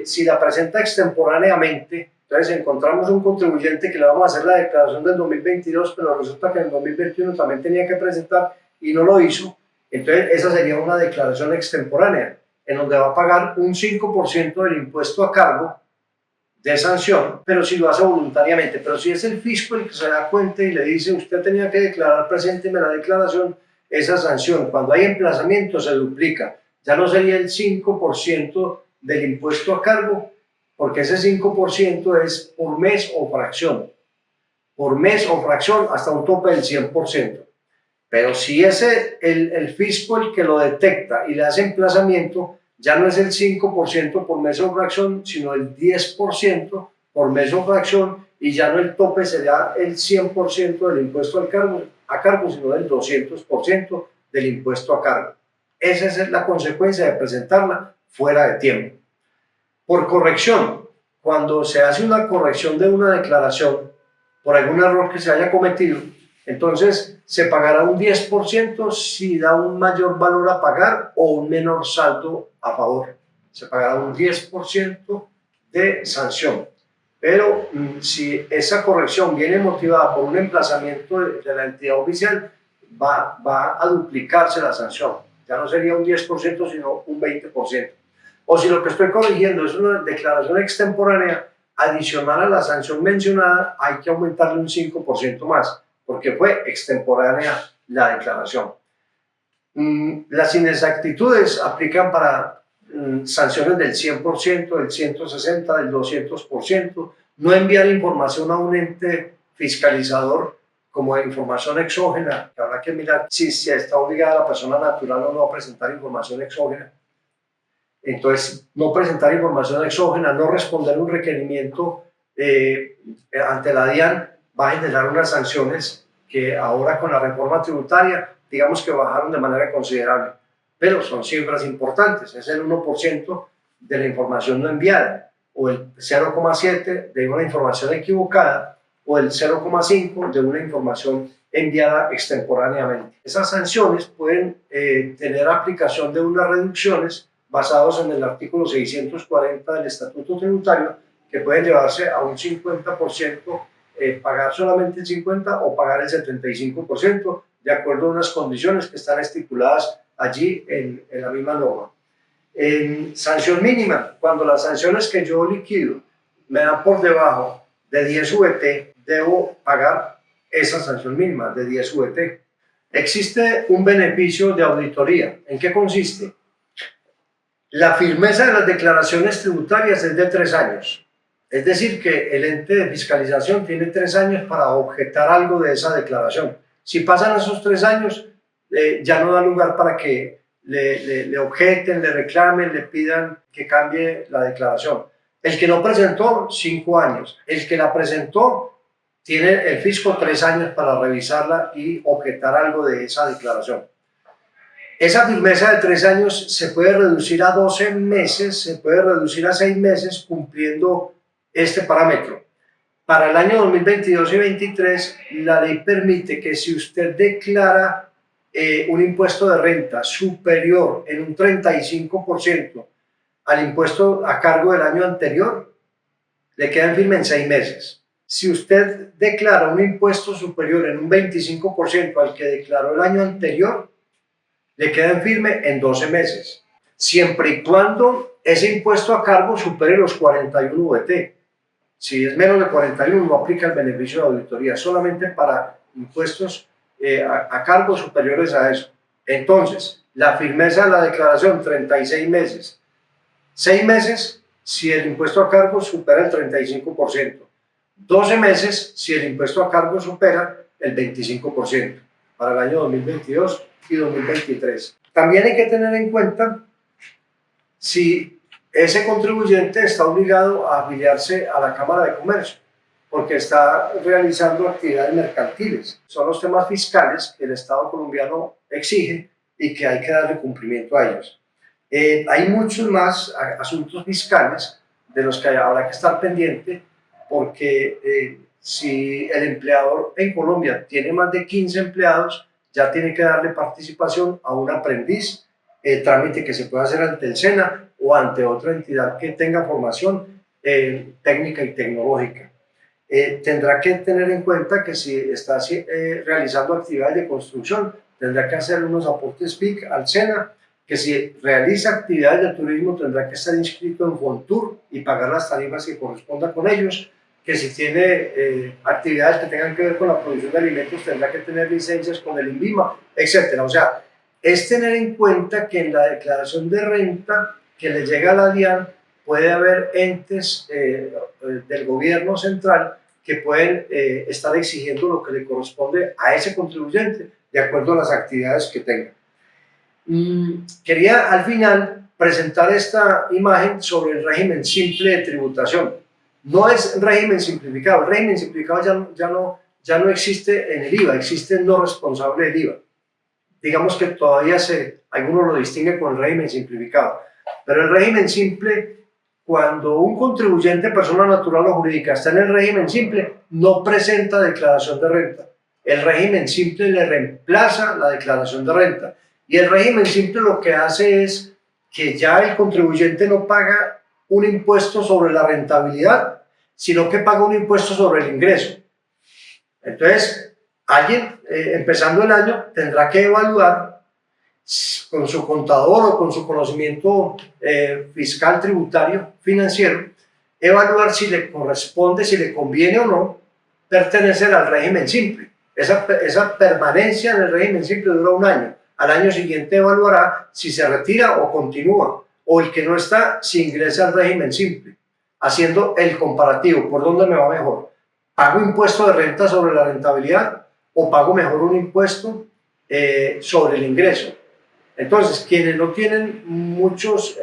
Si la presenta extemporáneamente, entonces encontramos un contribuyente que le vamos a hacer la declaración del 2022, pero resulta que en el 2021 también tenía que presentar y no lo hizo, entonces esa sería una declaración extemporánea, en donde va a pagar un 5% del impuesto a cargo de sanción, pero si lo hace voluntariamente. Pero si es el fisco el que se da cuenta y le dice usted tenía que declarar, presénteme la declaración, esa sanción cuando hay emplazamiento se duplica, ya no sería el 5% del impuesto a cargo, porque ese 5% es por mes o fracción hasta un tope del 100%. Pero si es el fisco el que lo detecta y le hace emplazamiento, ya no es el 5% por mes o fracción, sino el 10% por mes o fracción, y ya no el tope será el 100% del impuesto a cargo, sino del 200% del impuesto a cargo. Esa es la consecuencia de presentarla fuera de tiempo. Por corrección, cuando se hace una corrección de una declaración por algún error que se haya cometido, entonces se pagará un 10% si da un mayor valor a pagar o un menor saldo a favor. Se pagará un 10% de sanción. Pero si esa corrección viene motivada por un emplazamiento de la entidad oficial, va a duplicarse la sanción. Ya no sería un 10%, sino un 20%. O si lo que estoy corrigiendo es una declaración extemporánea, adicional a la sanción mencionada, hay que aumentarle un 5% más, porque fue extemporánea la declaración. Las inexactitudes aplican para sanciones del 100%, del 160%, del 200%. No enviar información a un ente fiscalizador como información exógena, que habrá que mirar si está obligada la persona natural o no a presentar información exógena. Entonces, no presentar información exógena, no responder un requerimiento ante la DIAN va a generar unas sanciones que ahora con la reforma tributaria, digamos que bajaron de manera considerable, pero son cifras importantes, es el 1% de la información no enviada, o el 0,7% de una información equivocada, o el 0,5% de una información enviada extemporáneamente. Esas sanciones pueden tener aplicación de unas reducciones basados en el artículo 640 del Estatuto Tributario, que pueden llevarse a un 50%, pagar solamente el 50% o pagar el 75%, de acuerdo a unas condiciones que están estipuladas allí en la misma norma. En sanción mínima, cuando las sanciones que yo liquido me dan por debajo de 10 VT, debo pagar esa sanción mínima de 10 VT. Existe un beneficio de auditoría. ¿En qué consiste? La firmeza de las declaraciones tributarias es de 3 años. Es decir, que el ente de fiscalización tiene 3 años para objetar algo de esa declaración. Si pasan esos 3 años, ya no da lugar para que le objeten, le reclamen, le pidan que cambie la declaración. El que no presentó, 5 años. El que la presentó, tiene el fisco 3 años para revisarla y objetar algo de esa declaración. Esa firmeza de 3 años se puede reducir a 12 meses, se puede reducir a 6 meses cumpliendo este parámetro. Para el año 2022 y 2023, la ley permite que si usted declara un impuesto de renta superior en un 35% al impuesto a cargo del año anterior, le quedan firme en 6 meses. Si usted declara un impuesto superior en un 25% al que declaró el año anterior, le quedan firme en 12 meses, siempre y cuando ese impuesto a cargo supere los 41 VT. Si es menos de 41, no aplica el beneficio de auditoría, solamente para impuestos a cargo superiores a eso. Entonces, la firmeza de la declaración, 36 meses. 6 meses si el impuesto a cargo supera el 35%. 12 meses si el impuesto a cargo supera el 25% para el año 2022 y 2023. También hay que tener en cuenta si ese contribuyente está obligado a afiliarse a la Cámara de Comercio, porque está realizando actividades mercantiles. Son los temas fiscales que el Estado colombiano exige y que hay que darle cumplimiento a ellos. Hay muchos más asuntos fiscales de los que habrá que estar pendiente, porque si el empleador en Colombia tiene más de 15 empleados, ya tiene que darle participación a un aprendiz, trámite que se puede hacer ante el SENA o ante otra entidad que tenga formación técnica y tecnológica. Tendrá que tener en cuenta que si está realizando actividades de construcción, tendrá que hacer unos aportes PIC al SENA, que si realiza actividades de turismo tendrá que estar inscrito en Fontur y pagar las tarifas que correspondan con ellos, que si tiene actividades que tengan que ver con la producción de alimentos tendrá que tener licencias con el INVIMA, etc. O sea, es tener en cuenta que en la declaración de renta que le llega a la DIAN puede haber entes del gobierno central que pueden estar exigiendo lo que le corresponde a ese contribuyente de acuerdo a las actividades que tenga. Quería al final presentar esta imagen sobre el régimen simple de tributación. No es régimen simplificado, el régimen simplificado ya no existe en el IVA, existe el no responsable del IVA. Digamos que todavía algunos lo distinguen con el régimen simplificado, pero el régimen simple, cuando un contribuyente, persona natural o jurídica, está en el régimen simple, no presenta declaración de renta. El régimen simple le reemplaza la declaración de renta. Y el régimen simple lo que hace es que ya el contribuyente no paga un impuesto sobre la rentabilidad, sino que paga un impuesto sobre el ingreso. Entonces, alguien empezando el año tendrá que evaluar con su contador o con su conocimiento fiscal, tributario, financiero, evaluar si le corresponde, si le conviene o no pertenecer al régimen simple. Esa permanencia en el régimen simple dura un año. Al año siguiente evaluará si se retira o continúa, o el que no está, si ingresa al régimen simple, haciendo el comparativo, ¿por dónde me va mejor? ¿Pago impuesto de renta sobre la rentabilidad o pago mejor un impuesto sobre el ingreso? Entonces, quienes no tienen muchas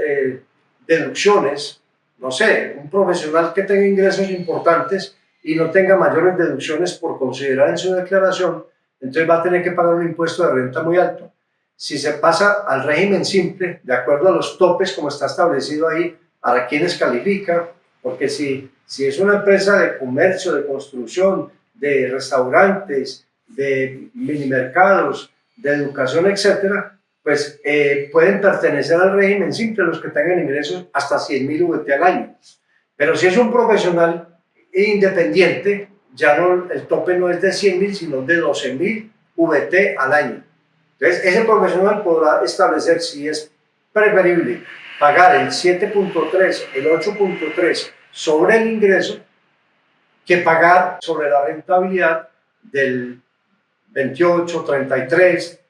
deducciones, no sé, un profesional que tenga ingresos importantes y no tenga mayores deducciones por considerar en su declaración, entonces va a tener que pagar un impuesto de renta muy alto. Si se pasa al régimen simple, de acuerdo a los topes como está establecido ahí, para quienes califica, porque si es una empresa de comercio, de construcción, de restaurantes, de minimercados, de educación, etcétera, pues pueden pertenecer al régimen simple los que tengan ingresos hasta 100.000 VT al año. Pero si es un profesional independiente, ya no, el tope no es de 100.000, sino de 12.000 VT al año. Entonces, ese profesional podrá establecer si es preferible pagar el 7.3, el 8.3 sobre el ingreso que pagar sobre la rentabilidad del 28, 33,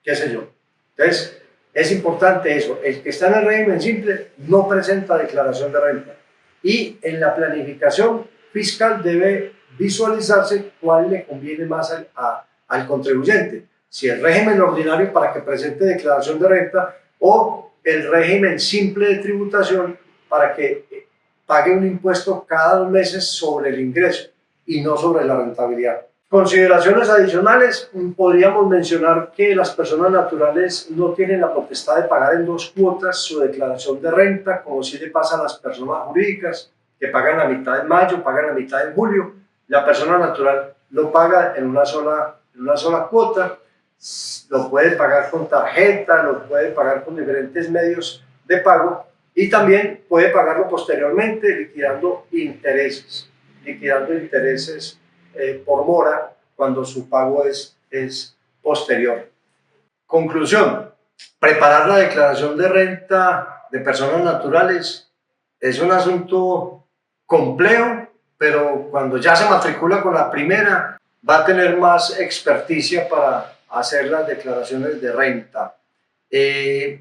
qué sé yo. Entonces, es importante eso. El que está en el régimen simple no presenta declaración de renta. Y en la planificación fiscal debe visualizarse cuál le conviene más al contribuyente. Si el régimen ordinario para que presente declaración de renta o el régimen simple de tributación para que pague un impuesto cada 2 meses sobre el ingreso y no sobre la rentabilidad. Consideraciones adicionales, podríamos mencionar que las personas naturales no tienen la potestad de pagar en 2 cuotas su declaración de renta, como si le pasa a las personas jurídicas, que pagan la mitad en mayo, pagan la mitad en julio. La persona natural lo paga en una sola cuota, lo puede pagar con tarjeta, lo puede pagar con diferentes medios de pago y también puede pagarlo posteriormente liquidando intereses por mora cuando su pago es posterior. Conclusión, preparar la declaración de renta de personas naturales es un asunto complejo, pero cuando ya se matricula con la primera va a tener más experticia para hacer las declaraciones de renta.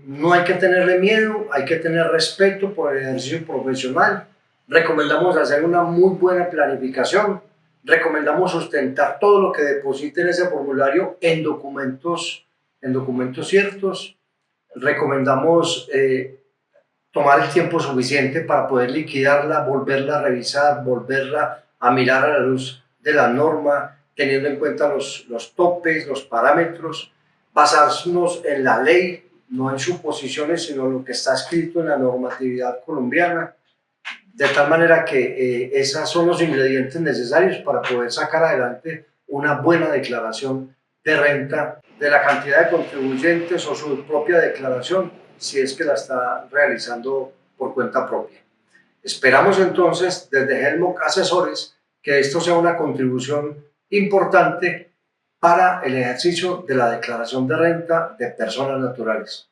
No hay que tenerle miedo, hay que tener respeto por el ejercicio profesional. Recomendamos hacer una muy buena planificación. Recomendamos sustentar todo lo que deposite en ese formulario en documentos ciertos. Recomendamos tomar el tiempo suficiente para poder liquidarla, volverla a revisar, volverla a mirar a la luz de la norma, teniendo en cuenta los topes, los parámetros, basarnos en la ley, no en suposiciones, sino en lo que está escrito en la normatividad colombiana, de tal manera que esos son los ingredientes necesarios para poder sacar adelante una buena declaración de renta, de la cantidad de contribuyentes o su propia declaración, si es que la está realizando por cuenta propia. Esperamos entonces desde Helmut Asesores que esto sea una contribución importante para el ejercicio de la declaración de renta de personas naturales.